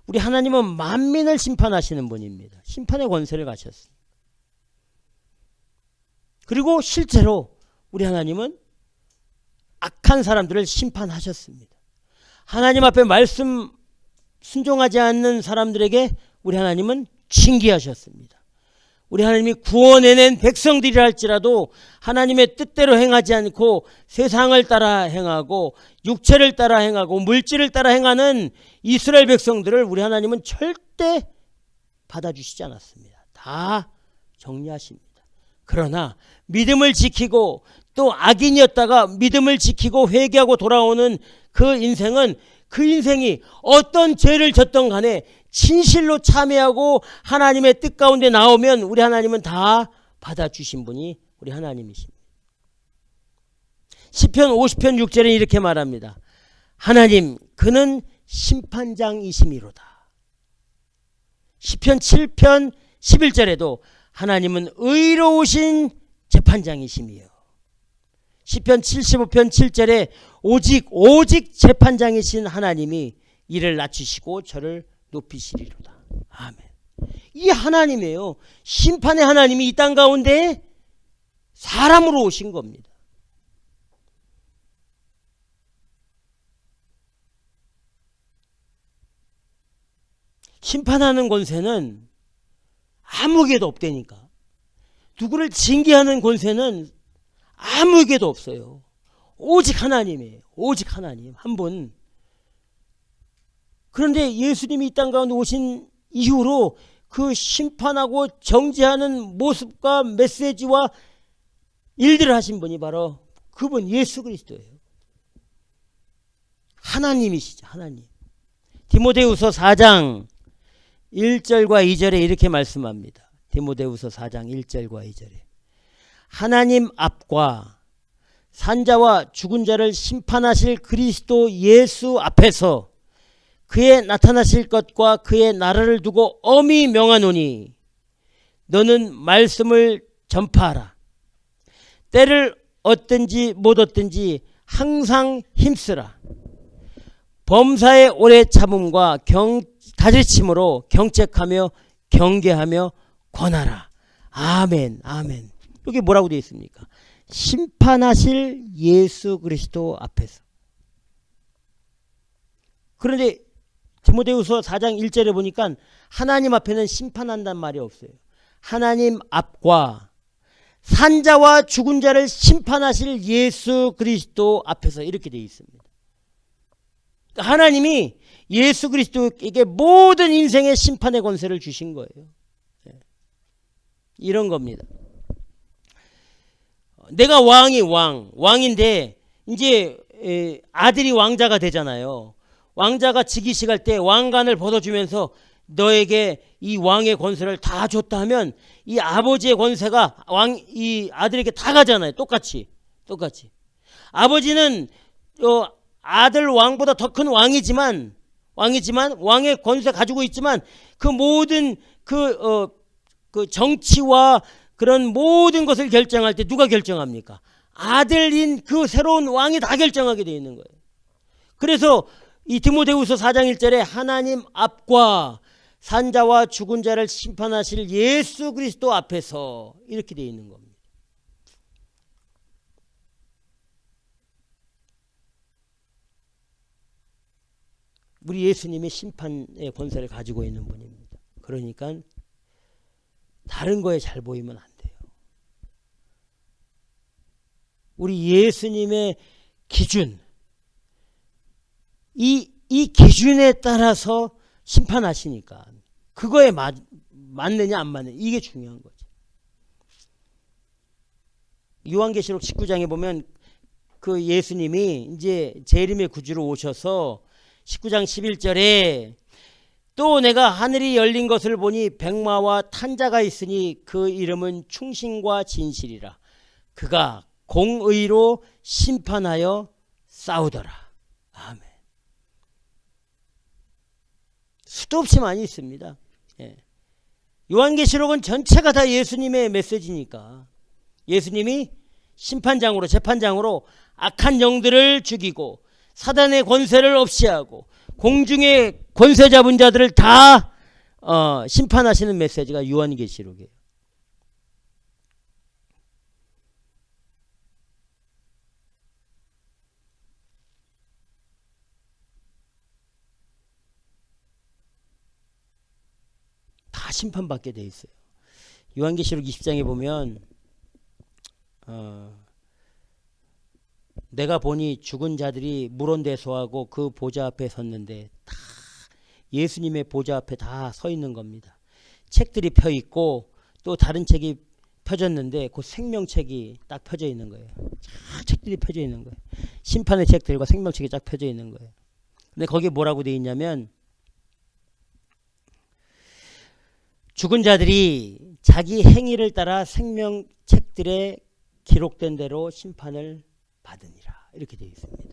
A: 우리 하나님은 만민을 심판하시는 분입니다. 심판의 권세를 가졌습니다. 그리고 실제로 우리 하나님은 악한 사람들을 심판하셨습니다. 하나님 앞에 말씀 순종하지 않는 사람들에게 우리 하나님은 징계하셨습니다. 우리 하나님이 구원해낸 백성들이라 할지라도 하나님의 뜻대로 행하지 않고 세상을 따라 행하고 육체를 따라 행하고 물질을 따라 행하는 이스라엘 백성들을 우리 하나님은 절대 받아주시지 않았습니다. 다 정리하십니다. 그러나 믿음을 지키고 또 악인이었다가 믿음을 지키고 회개하고 돌아오는 그 인생이 어떤 죄를 졌던 간에 진실로 참회하고 하나님의 뜻 가운데 나오면 우리 하나님은 다 받아주신 분이 우리 하나님이십니다. 시편 50편 6절에 이렇게 말합니다. 하나님 그는 심판장이심이로다. 시편 7편 11절에도 하나님은 의로우신 재판장이심이요. 시편 75편 7절에 오직 재판장이신 하나님이 이를 낮추시고 저를 높이시리로다. 아멘. 이 하나님이에요. 심판의 하나님이 이 땅 가운데 사람으로 오신 겁니다. 심판하는 권세는 아무에게도 없다니까. 누구를 징계하는 권세는 아무에게도 없어요. 오직 하나님이에요. 오직 하나님 한 분. 그런데 예수님이 이 땅 가운데 오신 이후로 그 심판하고 정죄하는 모습과 메시지와 일들을 하신 분이 바로 그분 예수 그리스도예요. 하나님이시죠. 하나님. 디모데후서 4장 1절과 2절에 이렇게 말씀합니다. 디모데후서 4장 1절과 2절에 하나님 앞과 산자와 죽은 자를 심판하실 그리스도 예수 앞에서 그의 나타나실 것과 그의 나라를 두고 엄히 명하노니 너는 말씀을 전파하라. 때를 얻든지 못 얻든지 항상 힘쓰라. 범사의 오래 참음과 다질침으로 경책하며 경계하며 권하라. 아멘. 아멘. 여기 뭐라고 되어 있습니까? 심판하실 예수 그리스도 앞에서. 그런데 디모데후서 4장 1절에 보니까 하나님 앞에는 심판한다는 말이 없어요. 하나님 앞과 산자와 죽은 자를 심판하실 예수 그리스도 앞에서 이렇게 되어 있습니다. 하나님이 예수 그리스도에게 모든 인생의 심판의 권세를 주신 거예요. 이런 겁니다. 내가 왕인데 이제 아들이 왕자가 되잖아요. 왕자가 즉위식할 때 왕관을 벗어주면서 너에게 이 왕의 권세를 다 줬다 하면 이 아버지의 권세가 이 아들에게 다 가잖아요. 똑같이. 아버지는 아들 왕보다 더 큰 왕이지만 왕의 권세 가지고 있지만 그 모든 그 정치와 그런 모든 것을 결정할 때 누가 결정합니까? 아들인 그 새로운 왕이 다 결정하게 되어 있는 거예요. 그래서 이 디모데후서 4장 1절에 하나님 앞과 산자와 죽은 자를 심판하실 예수 그리스도 앞에서 이렇게 되어 있는 겁니다. 우리 예수님이 심판의 권세를 가지고 있는 분입니다. 그러니까 다른 거에 잘 보이면 안 돼요. 우리 예수님의 기준, 이 기준에 따라서 심판하시니까 그거에 맞느냐 안 맞느냐 이게 중요한 거죠. 요한계시록 19장에 보면 그 예수님이 이제 재림의 구주로 오셔서 19장 11절에 또 내가 하늘이 열린 것을 보니 백마와 탄자가 있으니 그 이름은 충신과 진실이라. 그가 공의로 심판하여 싸우더라. 아멘. 수도 없이 많이 있습니다. 요한계시록은 전체가 다 예수님의 메시지니까 예수님이 심판장으로 재판장으로 악한 영들을 죽이고 사단의 권세를 없이 하고 공중의 권세 잡은 자들을 다 심판하시는 메시지가 요한계시록이에요. 다 심판받게 돼 있어요. 요한계시록 20장에 보면 내가 보니 죽은 자들이 물온대소하고 그 보좌 앞에 섰는데 다 예수님의 보좌 앞에 다 서 있는 겁니다. 책들이 펴 있고 또 다른 책이 펴졌는데 그 생명책이 딱 펴져 있는 거예요. 책들이 펴져 있는 거예요. 심판의 책들과 생명책이 딱 펴져 있는 거예요. 근데 거기에 뭐라고 돼 있냐면 죽은 자들이 자기 행위를 따라 생명책들에 기록된 대로 심판을 받으니라 이렇게 되어 있습니다.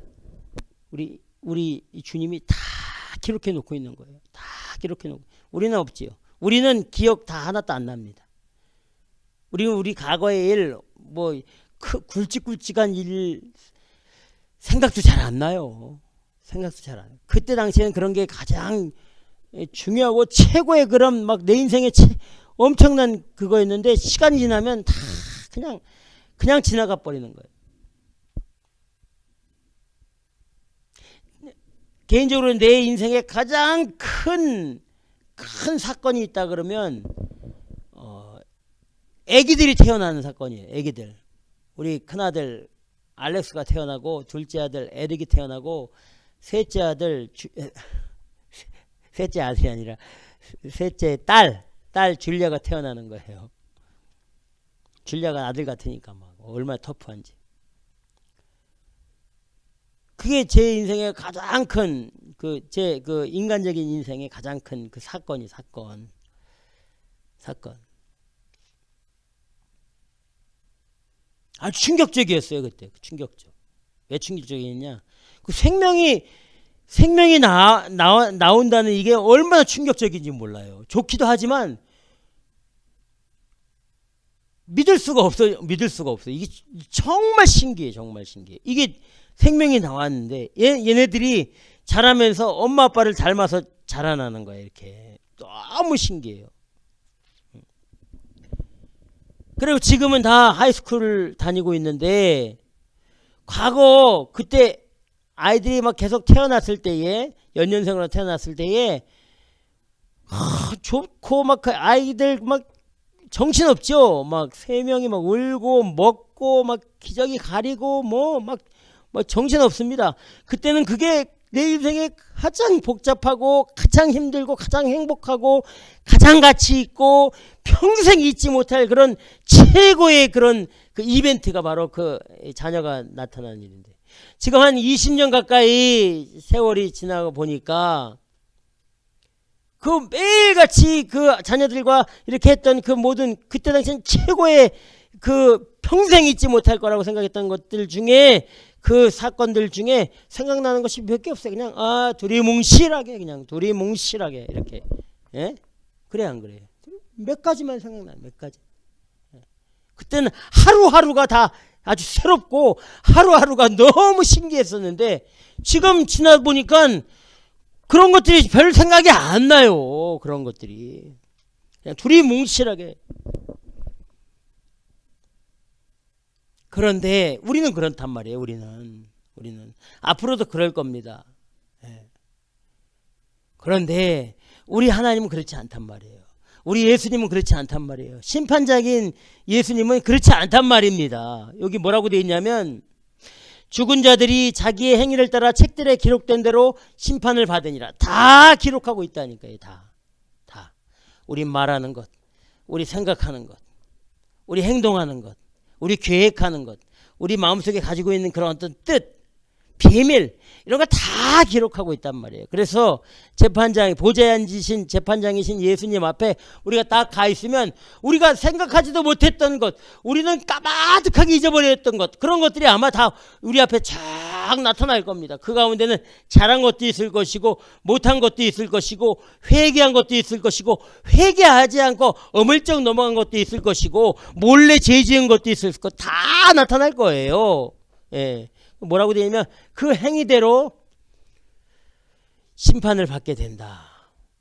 A: 우리 주님이 다 기록해 놓고 있는 거예요. 다 기록해 놓고. 우리는 없지요. 우리는 기억 다 하나도 안 납니다. 우리는 우리 과거의 일, 뭐 굵직굵직한 일 생각도 잘 안 나요. 생각도 잘 안 나요. 그때 당시에는 그런 게 가장 중요하고 최고의 그런 막 내 인생의 엄청난 그거였는데 시간이 지나면 다 그냥 지나가 버리는 거예요. 개인적으로 내 인생에 가장 큰 사건이 있다 그러면 아기들이 태어나는 사건이에요. 아기들. 우리 큰아들 알렉스가 태어나고 둘째 아들 에릭이 태어나고 셋째 아들이 아니라 셋째 딸 줄리아가 태어나는 거예요. 줄리아가 아들 같으니까 막 얼마나 터프한지. 그게 제 인생의 가장 큰 제 인간적인 인생의 가장 큰 그 사건. 아주 충격적이었어요 그때. 충격적. 왜 충격적이었냐? 그 생명이 나온다는 이게 얼마나 충격적인지 몰라요. 좋기도 하지만 믿을 수가 없어요. 이게 정말 신기해. 이게 생명이 나왔는데 얘네들이 자라면서 엄마 아빠를 닮아서 자라나는 거예요. 이렇게 너무 신기해요. 그리고 지금은 다 하이스쿨을 다니고 있는데 과거 그때 아이들이 막 계속 태어났을 때에 연년생으로 태어났을 때에 좋고 막 그 아이들 막 정신없죠. 막 3명이 막 울고 먹고 막 기저귀 가리고 뭐 정신없습니다. 그때는 그게 내 인생에 가장 복잡하고 가장 힘들고 가장 행복하고 가장 가치 있고 평생 잊지 못할 그런 최고의 그런 그 이벤트가 바로 그 자녀가 나타나는 일인데 지금 한 20년 가까이 세월이 지나고 보니까 그 매일같이 그 자녀들과 이렇게 했던 그 모든 그때 당시엔 최고의 그 평생 잊지 못할 거라고 생각했던 것들 중에 그 사건들 중에 생각나는 것이 몇 개 없어요. 그냥 두리뭉실하게 이렇게 그래 안 그래요? 몇 가지만 생각나요. 몇 가지. 그때는 하루하루가 다 아주 새롭고 하루하루가 너무 신기했었는데 지금 지나 보니까 그런 것들이 별 생각이 안 나요. 그런 것들이 그냥 두리뭉실하게. 그런데 우리는 그렇단 말이에요. 우리는 앞으로도 그럴 겁니다. 그런데 우리 하나님은 그렇지 않단 말이에요. 우리 예수님은 그렇지 않단 말이에요. 심판자인 예수님은 그렇지 않단 말입니다. 여기 뭐라고 되어 있냐면 죽은 자들이 자기의 행위를 따라 책들에 기록된 대로 심판을 받으니라. 다 기록하고 있다니까요. 다. 우리 말하는 것, 우리 생각하는 것, 우리 행동하는 것, 우리 계획하는 것, 우리 마음속에 가지고 있는 그런 어떤 뜻, 비밀 이런 거 다 기록하고 있단 말이에요. 그래서 보좌에 앉으신 재판장이신 예수님 앞에 우리가 딱 가 있으면 우리가 생각하지도 못했던 것, 우리는 까마득하게 잊어버렸던 것, 그런 것들이 아마 다 우리 앞에 쫙 나타날 겁니다. 그 가운데는 잘한 것도 있을 것이고 못한 것도 있을 것이고 회개한 것도 있을 것이고 회개하지 않고 어물쩍 넘어간 것도 있을 것이고 몰래 죄 지은 것도 있을 것, 다 나타날 거예요. 뭐라고 되어 있냐면 그 행위대로 심판을 받게 된다.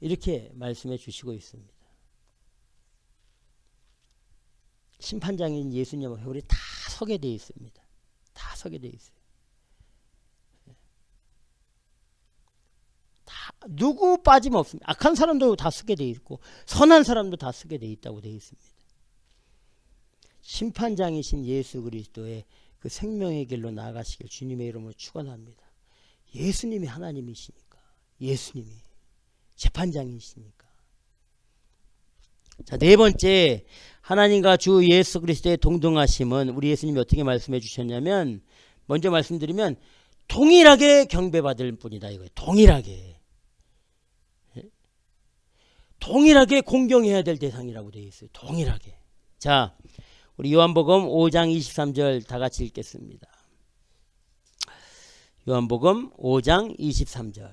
A: 이렇게 말씀해 주시고 있습니다. 심판장인 예수님 앞에 우리 다 서게 되어 있습니다. 다 서게 되어 있어요. 다 누구 빠짐없습니다. 악한 사람도 다 쓰게 되어 있고 선한 사람도 다 쓰게 되어 있다고 되어 있습니다. 심판장이신 예수 그리스도의 그 생명의 길로 나아가시길 주님의 이름으로 축원합니다. 예수님이 하나님이시니까, 예수님이 재판장이시니까. 자, 네 번째, 하나님과 주 예수 그리스도의 동등하심은 우리 예수님이 어떻게 말씀해 주셨냐면, 먼저 말씀드리면 동일하게 경배받을 뿐이다 이거예요. 동일하게 공경해야 될 대상이라고 되어 있어요. 동일하게. 자, 우리 요한복음 5장 23절 다 같이 읽겠습니다. 요한복음 5장 23절.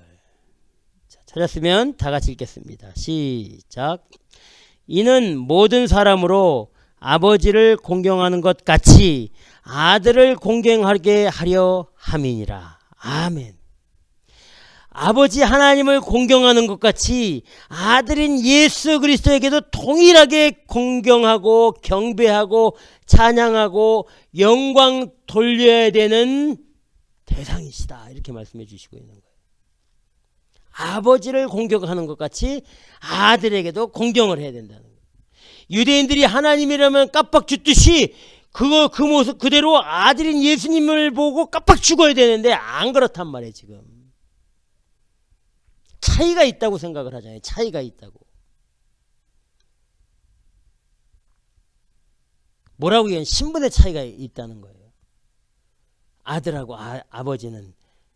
A: 자, 찾았으면 다 같이 읽겠습니다. 시작. 이는 모든 사람으로 아버지를 공경하는 것 같이 아들을 공경하게 하려 함이니라. 아멘. 아버지 하나님을 공경하는 것 같이 아들인 예수 그리스도에게도 동일하게 공경하고 경배하고 찬양하고 영광 돌려야 되는 대상이시다. 이렇게 말씀해 주시고 있는 거예요. 아버지를 공경하는 것 같이 아들에게도 공경을 해야 된다는 거예요. 유대인들이 하나님이라면 깜빡 죽듯이 그 모습 그대로 아들인 예수님을 보고 깜빡 죽어야 되는데 안 그렇단 말이에요. 지금 차이가 있다고 생각을 하잖아요. 차이가 있다고. 뭐라고 얘기하면 신분의 차이가 있다는 거예요. 아들하고 아버지는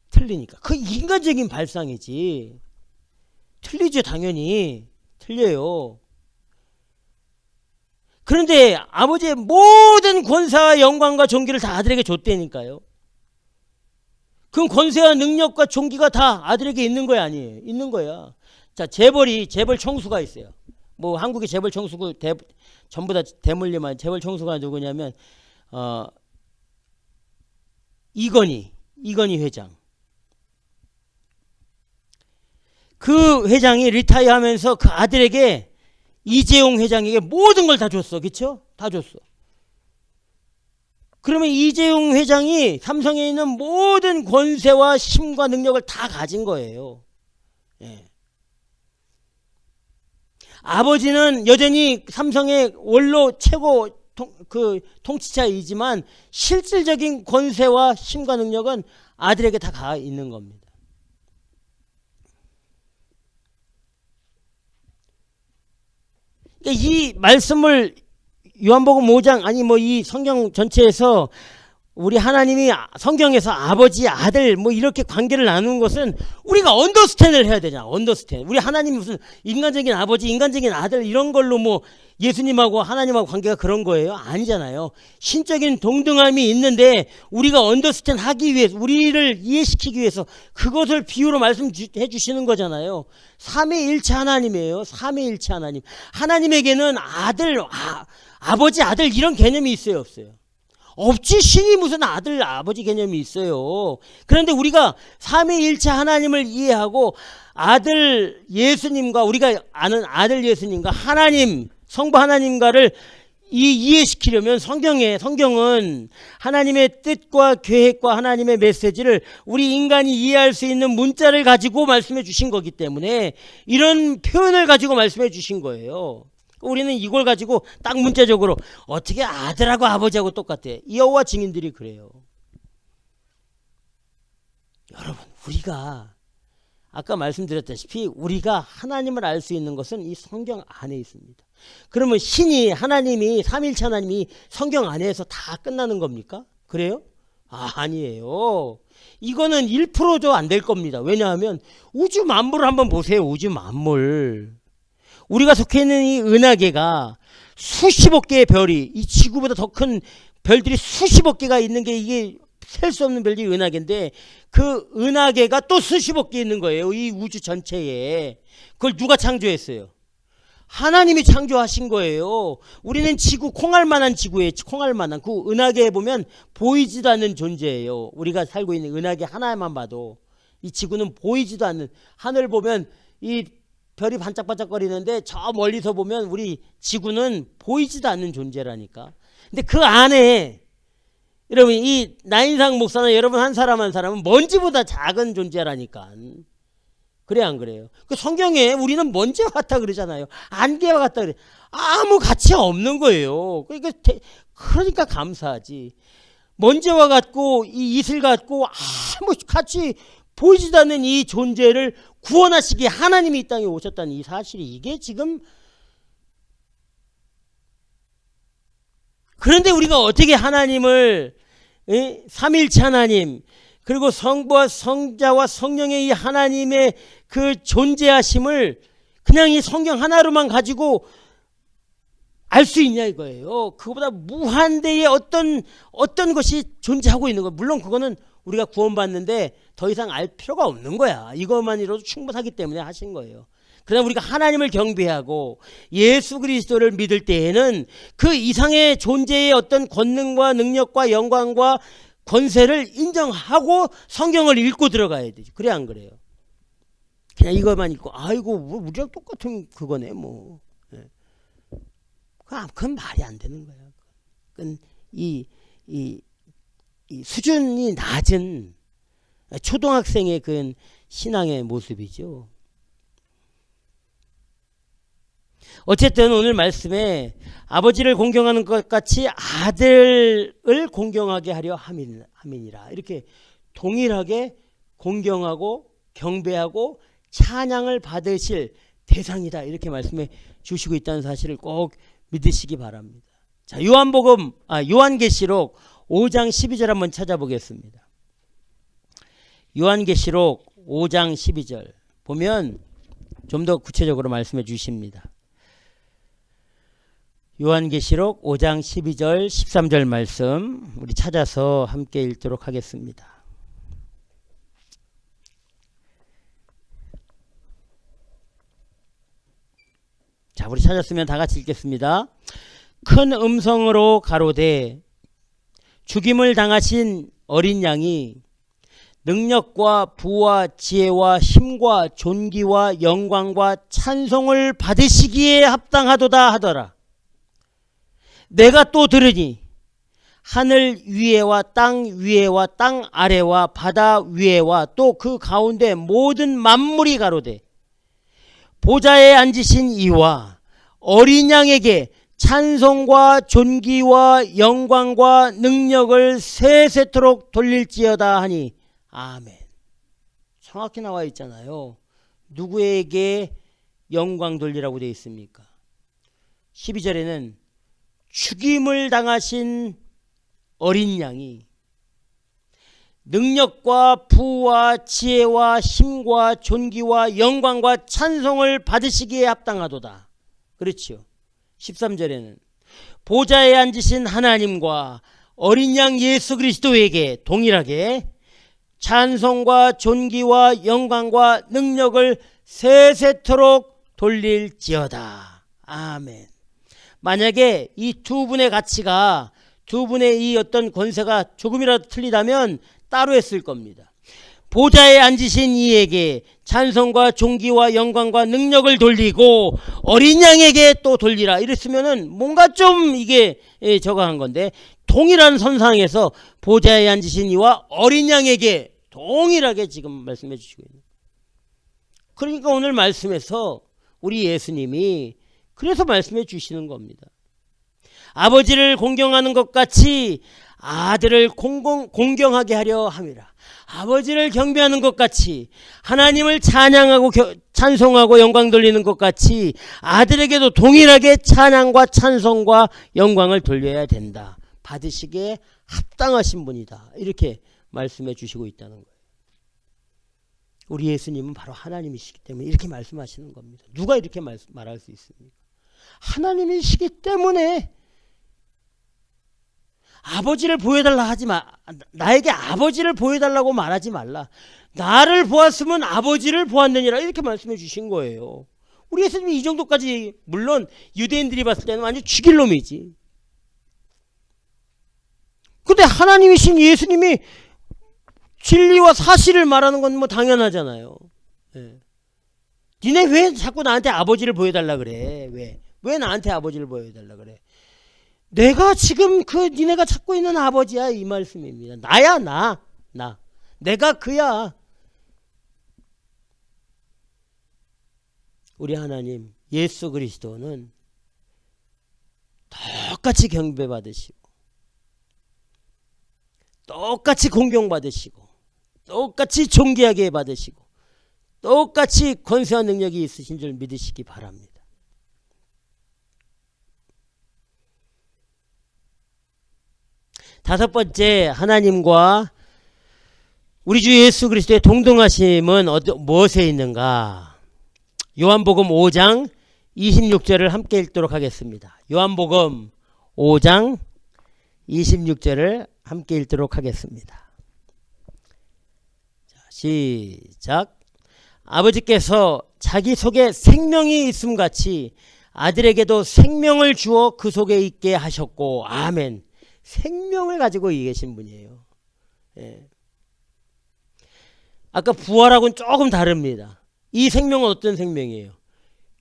A: 틀리니까. 그 인간적인 발상이지. 틀리죠. 당연히 틀려요. 그런데 아버지의 모든 권세와 영광과 존귀를 다 아들에게 줬다니까요. 그럼 권세와 능력과 존귀가 다 아들에게 있는 거야 아니에요? 있는 거야. 자, 재벌 총수가 있어요. 뭐 한국의 재벌 총수가 전부 다 대물림한 재벌 총수가 누구냐면 이건희 회장. 그 회장이 리타이어하면서 그 아들에게 이재용 회장에게 모든 걸 다 줬어. 그렇죠? 다 줬어. 그러면 이재용 회장이 삼성에 있는 모든 권세와 힘과 능력을 다 가진 거예요. 예. 아버지는 여전히 삼성의 원로 최고 통치자이지만 실질적인 권세와 힘과 능력은 아들에게 다 가 있는 겁니다. 그러니까 이 말씀을 요한복음 5장 아니 뭐 이 성경 전체에서 우리 하나님이 성경에서 아버지 아들 뭐 이렇게 관계를 나누는 것은 우리가 언더스탠을 해야 되잖아. 언더스탠. 우리 하나님이 무슨 인간적인 아버지 인간적인 아들 이런 걸로 뭐 예수님하고 하나님하고 관계가 그런 거예요? 아니잖아요. 신적인 동등함이 있는데 우리가 언더스탠 하기 위해서 우리를 이해시키기 위해서 그것을 비유로 말씀해 주시는 거잖아요. 삼위일체 하나님이에요. 삼위일체 하나님. 하나님에게는 아버지 아들 이런 개념이 있어요 없어요? 없지. 신이 무슨 아들 아버지 개념이 있어요. 그런데 우리가 삼위일체 하나님을 이해하고 아들 예수님과 우리가 아는 아들 예수님과 하나님 성부 하나님과를 이해시키려면 성경은 하나님의 뜻과 계획과 하나님의 메시지를 우리 인간이 이해할 수 있는 문자를 가지고 말씀해 주신 거기 때문에 이런 표현을 가지고 말씀해 주신 거예요. 우리는 이걸 가지고 딱 문자적으로 어떻게 아들하고 아버지하고 똑같아. 여호와 증인들이 그래요. 여러분 우리가 아까 말씀드렸다시피 우리가 하나님을 알 수 있는 것은 이 성경 안에 있습니다. 그러면 신이 하나님이 삼일체 하나님이 성경 안에서 다 끝나는 겁니까? 그래요? 아니에요. 이거는 1%도 안 될 겁니다. 왜냐하면 우주 만물을 한번 보세요. 우주 만물. 우리가 속해 있는 이 은하계가 수십억 개의 별이 이 지구보다 더 큰 별들이 수십억 개가 있는 게 이게 셀 수 없는 별이 은하계인데 그 은하계가 또 수십억 개 있는 거예요. 이 우주 전체에. 그걸 누가 창조했어요? 하나님이 창조하신 거예요. 우리는 지구 콩알만한 지구에 콩알만한 그 은하계에 보면 보이지도 않는 존재예요. 우리가 살고 있는 은하계 하나만 봐도 이 지구는 보이지도 않는 하늘 보면 이 별이 반짝반짝거리는데 저 멀리서 보면 우리 지구는 보이지도 않는 존재라니까. 근데 그 안에 여러분 이 나인상 목사나 여러분 한 사람은 먼지보다 작은 존재라니까. 그래 안 그래요? 그 성경에 우리는 먼지와 같다 그러잖아요. 안개와 같다 그래. 아무 가치 없는 거예요. 그러니까 감사하지. 먼지와 같고 이 이슬 같고 아무 가치 보이지도 않는 이 존재를 구원하시기에 하나님이 이 땅에 오셨다는 이 사실이 이게 지금 그런데 우리가 어떻게 하나님을, 삼일체 하나님, 그리고 성부와 성자와 성령의 이 하나님의 그 존재하심을 그냥 이 성경 하나로만 가지고 알 수 있냐 이거예요. 그거보다 무한대의 어떤 것이 존재하고 있는 거. 물론 그거는 우리가 구원받는데 더 이상 알 필요가 없는 거야. 이것만으로도 충분하기 때문에 하신 거예요. 그러나 우리가 하나님을 경배하고 예수 그리스도를 믿을 때에는 그 이상의 존재의 어떤 권능과 능력과 영광과 권세를 인정하고 성경을 읽고 들어가야 되지. 그래 안 그래요? 그냥 이것만 읽고 아이고 뭐 우리랑 똑같은 그거네 뭐. 그건 말이 안 되는 거야. 그건 이 수준이 낮은 초등학생의 그 신앙의 모습이죠. 어쨌든 오늘 말씀에 아버지를 공경하는 것 같이 아들을 공경하게 하려 함이니라. 이렇게 동일하게 공경하고 경배하고 찬양을 받으실 대상이다. 이렇게 말씀해 주시고 있다는 사실을 꼭 믿으시기 바랍니다. 자, 요한계시록 5장 12절 한번 찾아보겠습니다. 요한계시록 5장 12절 보면 좀 더 구체적으로 말씀해 주십니다. 요한계시록 5장 12절 13절 말씀 우리 찾아서 함께 읽도록 하겠습니다. 자, 우리 찾았으면 다 같이 읽겠습니다. 큰 음성으로 가로되 죽임을 당하신 어린 양이 능력과 부와 지혜와 힘과 존귀와 영광과 찬송을 받으시기에 합당하도다 하더라. 내가 또 들으니 하늘 위에와 땅 위에와 땅 아래와 바다 위에와 또 그 가운데 모든 만물이 가로되 보좌에 앉으신 이와 어린 양에게 찬송과 존귀와 영광과 능력을 세세토록 돌릴지어다 하니 아멘. 정확히 나와 있잖아요. 누구에게 영광 돌리라고 되어 있습니까? 12절에는 죽임을 당하신 어린 양이 능력과 부와 지혜와 힘과 존귀와 영광과 찬송을 받으시기에 합당하도다. 그렇죠. 13절에는 보좌에 앉으신 하나님과 어린 양 예수 그리스도에게 동일하게 찬송과 존귀와 영광과 능력을 세세토록 돌릴지어다. 아멘. 만약에 이 두 분의 가치가 두 분의 이 어떤 권세가 조금이라도 틀리다면 따로 했을 겁니다. 보좌에 앉으신 이에게 찬송과 존귀와 영광과 능력을 돌리고 어린 양에게 또 돌리라 이랬으면은 뭔가 좀 이게 저거한 건데 동일한 선상에서 보좌에 앉으신 이와 어린 양에게 동일하게 지금 말씀해 주시고 있는. 그러니까 오늘 말씀에서 우리 예수님이 그래서 말씀해 주시는 겁니다. 아버지를 공경하는 것 같이 아들을 공경하게 하려 함이라. 아버지를 경배하는 것 같이 하나님을 찬양하고 찬송하고 영광 돌리는 것 같이 아들에게도 동일하게 찬양과 찬송과 영광을 돌려야 된다. 받으시기에 합당하신 분이다. 이렇게 말씀해 주시고 있다는 거예요. 우리 예수님은 바로 하나님이시기 때문에 이렇게 말씀하시는 겁니다. 누가 이렇게 말할 수 있습니까? 하나님이시기 때문에 아버지를 보여달라 하지 마. 나에게 아버지를 보여달라고 말하지 말라. 나를 보았으면 아버지를 보았느니라. 이렇게 말씀해 주신 거예요. 우리 예수님이 이 정도까지 물론 유대인들이 봤을 때는 완전 죽일 놈이지. 근데 하나님이신 예수님이 진리와 사실을 말하는 건 뭐 당연하잖아요. 네. 니네 왜 자꾸 나한테 아버지를 보여달라 그래? 왜 나한테 아버지를 보여달라 그래? 내가 지금 니네가 찾고 있는 아버지야 이 말씀입니다. 나야 나. 내가 그야. 우리 하나님 예수 그리스도는 똑같이 경배받으시고 똑같이 공경받으시고 똑같이 존귀하게 받으시고 똑같이 권세와 능력이 있으신 줄 믿으시기 바랍니다. 다섯 번째, 하나님과 우리 주 예수 그리스도의 동등하심은 무엇에 있는가? 요한복음 5장 26절을 함께 읽도록 하겠습니다. 요한복음 5장 26절을 함께 읽도록 하겠습니다. 자, 시작. 아버지께서 자기 속에 생명이 있음 같이 아들에게도 생명을 주어 그 속에 있게 하셨고. 아멘. 생명을 가지고 계신 분이에요. 예. 아까 부활하고는 조금 다릅니다. 이 생명은 어떤 생명이에요?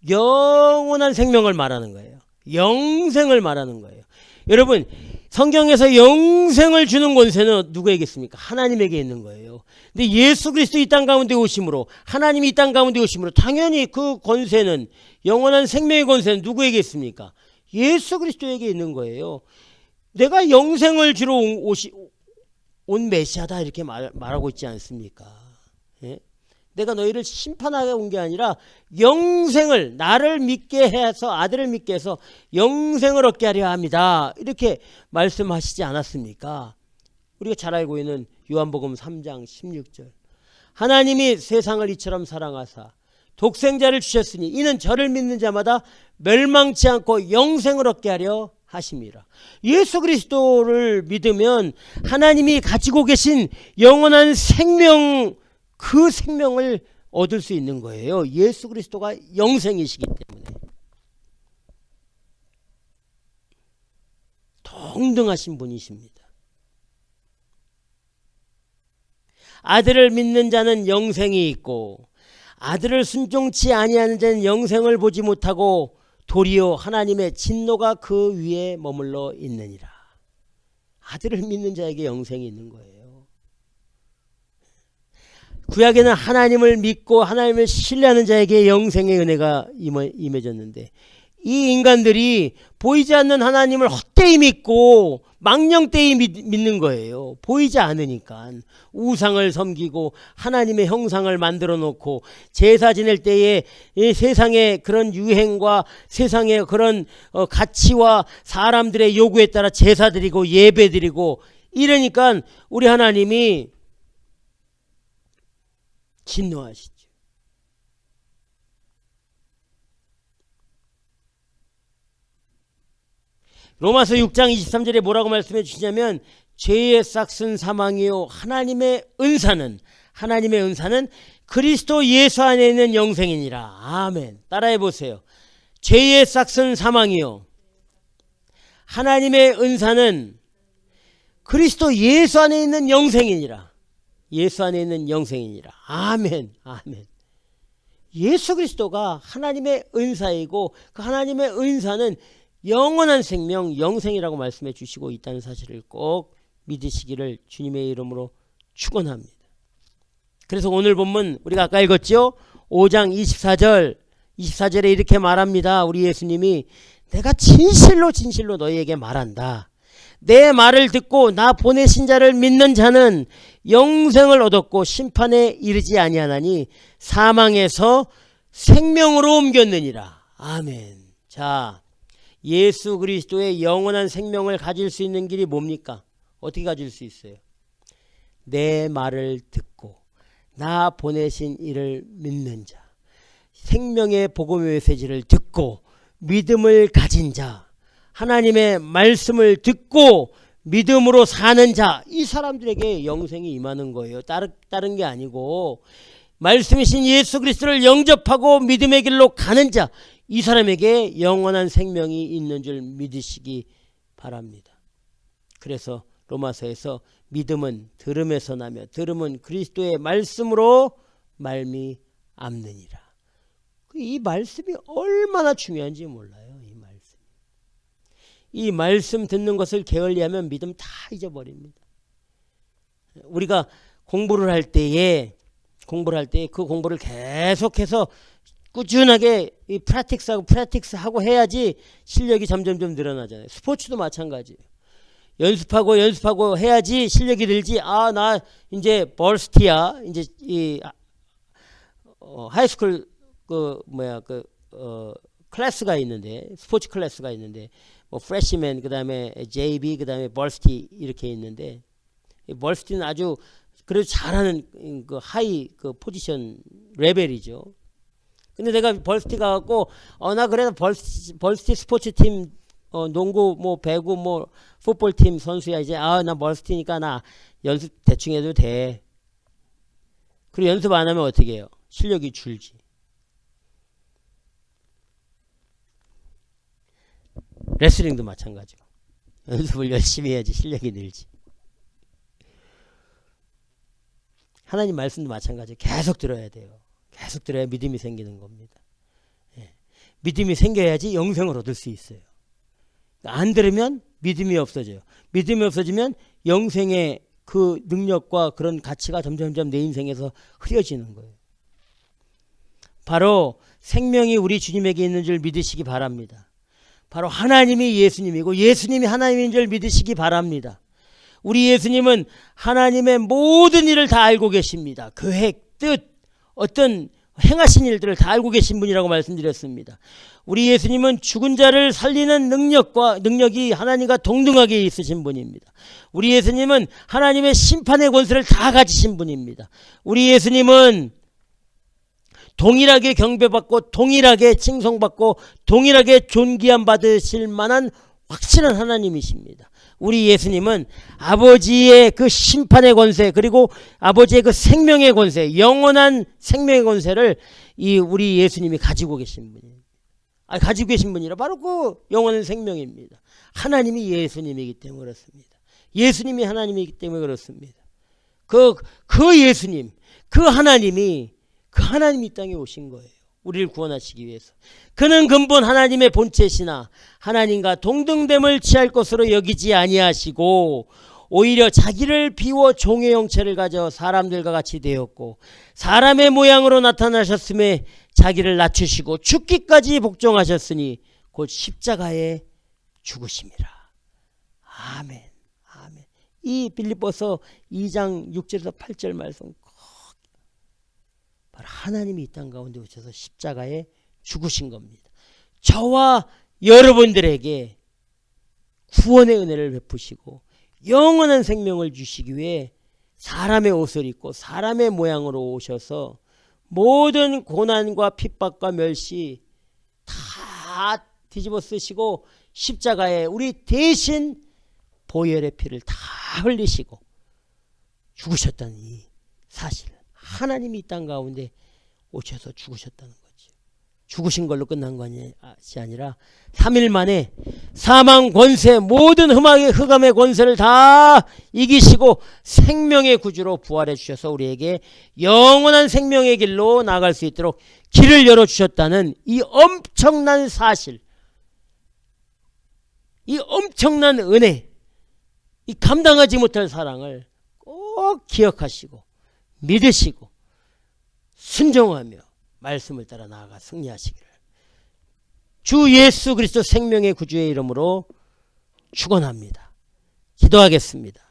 A: 영원한 생명을 말하는 거예요. 영생을 말하는 거예요. 여러분, 성경에서 영생을 주는 권세는 누구에게 있습니까? 하나님에게 있는 거예요. 근데 예수 그리스도 이 땅 가운데 오심으로, 하나님이 이 땅 가운데 오심으로 당연히 그 권세는, 영원한 생명의 권세는 누구에게 있습니까? 예수 그리스도에게 있는 거예요. 내가 영생을 주러 온 메시아다 이렇게 말하고 있지 않습니까? 예? 내가 너희를 심판하게 온 게 아니라 영생을, 나를 믿게 해서, 아들을 믿게 해서 영생을 얻게 하려 합니다. 이렇게 말씀하시지 않았습니까? 우리가 잘 알고 있는 요한복음 3장 16절. 하나님이 세상을 이처럼 사랑하사 독생자를 주셨으니 이는 저를 믿는 자마다 멸망치 않고 영생을 얻게 하려 하심이라. 예수 그리스도를 믿으면 하나님이 가지고 계신 영원한 생명, 그 생명을 얻을 수 있는 거예요. 예수 그리스도가 영생이시기 때문에. 동등하신 분이십니다. 아들을 믿는 자는 영생이 있고 아들을 순종치 아니하는 자는 영생을 보지 못하고 도리어 하나님의 진노가 그 위에 머물러 있느니라. 아들을 믿는 자에게 영생이 있는 거예요. 구약에는 하나님을 믿고 하나님을 신뢰하는 자에게 영생의 은혜가 임해졌는데, 이 인간들이 보이지 않는 하나님을 헛되이 믿고 망령되이 믿는 거예요. 보이지 않으니까. 우상을 섬기고 하나님의 형상을 만들어 놓고 제사 지낼 때에 세상의 그런 유행과 세상의 그런 가치와 사람들의 요구에 따라 제사 드리고 예배 드리고 이러니까 우리 하나님이 진노하시죠. 로마서 6장 23절에 뭐라고 말씀해 주시냐면, 죄의 싹은 사망이요 하나님의 은사는 그리스도 예수 안에 있는 영생이니라. 아멘. 따라해 보세요. 죄의 싹은 사망이요 하나님의 은사는 그리스도 예수 안에 있는 영생이니라. 예수 안에 있는 영생이니라. 아멘. 아멘. 예수 그리스도가 하나님의 은사이고 그 하나님의 은사는 영원한 생명, 영생이라고 말씀해 주시고 있다는 사실을 꼭 믿으시기를 주님의 이름으로 축원합니다. 그래서 오늘 본문 우리가 아까 읽었죠? 5장 24절에 이렇게 말합니다. 우리 예수님이 내가 진실로 너희에게 말한다. 내 말을 듣고 나 보내신 자를 믿는 자는 영생을 얻었고 심판에 이르지 아니하나니 사망에서 생명으로 옮겼느니라. 아멘. 자, 예수 그리스도의 영원한 생명을 가질 수 있는 길이 뭡니까? 어떻게 가질 수 있어요? 내 말을 듣고 나 보내신 이를 믿는 자, 생명의 복음의 메시지를 듣고 믿음을 가진 자, 하나님의 말씀을 듣고 믿음으로 사는 자, 이 사람들에게 영생이 임하는 거예요. 다른 게 아니고, 말씀이신 예수 그리스도를 영접하고 믿음의 길로 가는 자, 이 사람에게 영원한 생명이 있는 줄 믿으시기 바랍니다. 그래서 로마서에서 믿음은 들음에서 나며 들음은 그리스도의 말씀으로 말미암느니라. 이 말씀이 얼마나 중요한지 몰라요. 이 말씀 듣는 것을 게을리하면 믿음 다 잊어버립니다. 우리가 공부를 할 때에 그 공부를 계속해서 꾸준하게 이 프랙티스하고 해야지 실력이 점점 늘어나잖아요. 스포츠도 마찬가지예요. 연습하고 해야지 실력이 늘지. 아, 나 이제 벌스티야. 이제 이 하이스쿨 클래스가 있는데, 스포츠 클래스가 있는데 뭐 프레시맨, 그다음에 JB, 그다음에 벌스티 이렇게 있는데, 벌스티는 아주 그래도 잘하는 그 하이 그 포지션 레벨이죠. 근데 내가 벌스티 가갖고 나 그래도 벌스티 스포츠 팀 농구 뭐 배구 뭐 풋볼 팀 선수야 이제 나 벌스티니까 나 연습 대충 해도 돼. 그리고 연습 안 하면 어떻게 해요? 실력이 줄지. 레슬링도 마찬가지고 연습을 열심히 해야지 실력이 늘지. 하나님 말씀도 마찬가지예요. 계속 들어야 돼요. 계속 들어야 믿음이 생기는 겁니다. 예. 믿음이 생겨야지 영생을 얻을 수 있어요. 안 들으면 믿음이 없어져요. 믿음이 없어지면 영생의 그 능력과 그런 가치가 점점점 내 인생에서 흐려지는 거예요. 바로 생명이 우리 주님에게 있는 줄 믿으시기 바랍니다. 바로 하나님이 예수님이고 예수님이 하나님인 줄 믿으시기 바랍니다. 우리 예수님은 하나님의 모든 일을 다 알고 계십니다. 계획, 뜻, 어떤 행하신 일들을 다 알고 계신 분이라고 말씀드렸습니다. 우리 예수님은 죽은 자를 살리는 능력이 하나님과 동등하게 있으신 분입니다. 우리 예수님은 하나님의 심판의 권세를 다 가지신 분입니다. 우리 예수님은 동일하게 경배받고 동일하게 칭송받고 동일하게 존귀함 받으실 만한 확실한 하나님이십니다. 우리 예수님은 아버지의 그 심판의 권세 그리고 아버지의 그 생명의 권세, 영원한 생명의 권세를 우리 예수님이 가지고 계신 분이에요. 가지고 계신 분이라 바로 그 영원한 생명입니다. 하나님이 예수님이기 때문에 그렇습니다. 예수님이 하나님이기 때문에 그렇습니다. 그 예수님, 그 하나님이 이 땅에 오신 거예요. 우리를 구원하시기 위해서. 그는 근본 하나님의 본체시나 하나님과 동등됨을 취할 것으로 여기지 아니하시고 오히려 자기를 비워 종의 형체를 가져 사람들과 같이 되었고 사람의 모양으로 나타나셨음에 자기를 낮추시고 죽기까지 복종하셨으니 곧 십자가에 죽으심이라. 아멘. 아멘. 이 빌립보서 2장 6절에서 8절 말씀 바로 하나님이 이 땅 가운데 오셔서 십자가에 죽으신 겁니다. 저와 여러분들에게 구원의 은혜를 베푸시고 영원한 생명을 주시기 위해 사람의 옷을 입고 사람의 모양으로 오셔서 모든 고난과 핍박과 멸시 다 뒤집어 쓰시고 십자가에 우리 대신 보혈의 피를 다 흘리시고 죽으셨다는 이 사실. 하나님이 이 땅 가운데 오셔서 죽으셨다는 거죠. 죽으신 걸로 끝난 것이 아니라 3일 만에 사망 권세 모든 흑암의 권세를 다 이기시고 생명의 구주로 부활해 주셔서 우리에게 영원한 생명의 길로 나아갈 수 있도록 길을 열어주셨다는 이 엄청난 사실, 이 엄청난 은혜, 이 감당하지 못할 사랑을 꼭 기억하시고 믿으시고 순종하며 말씀을 따라 나아가 승리하시기를 주 예수 그리스도 생명의 구주의 이름으로 축원합니다. 기도하겠습니다.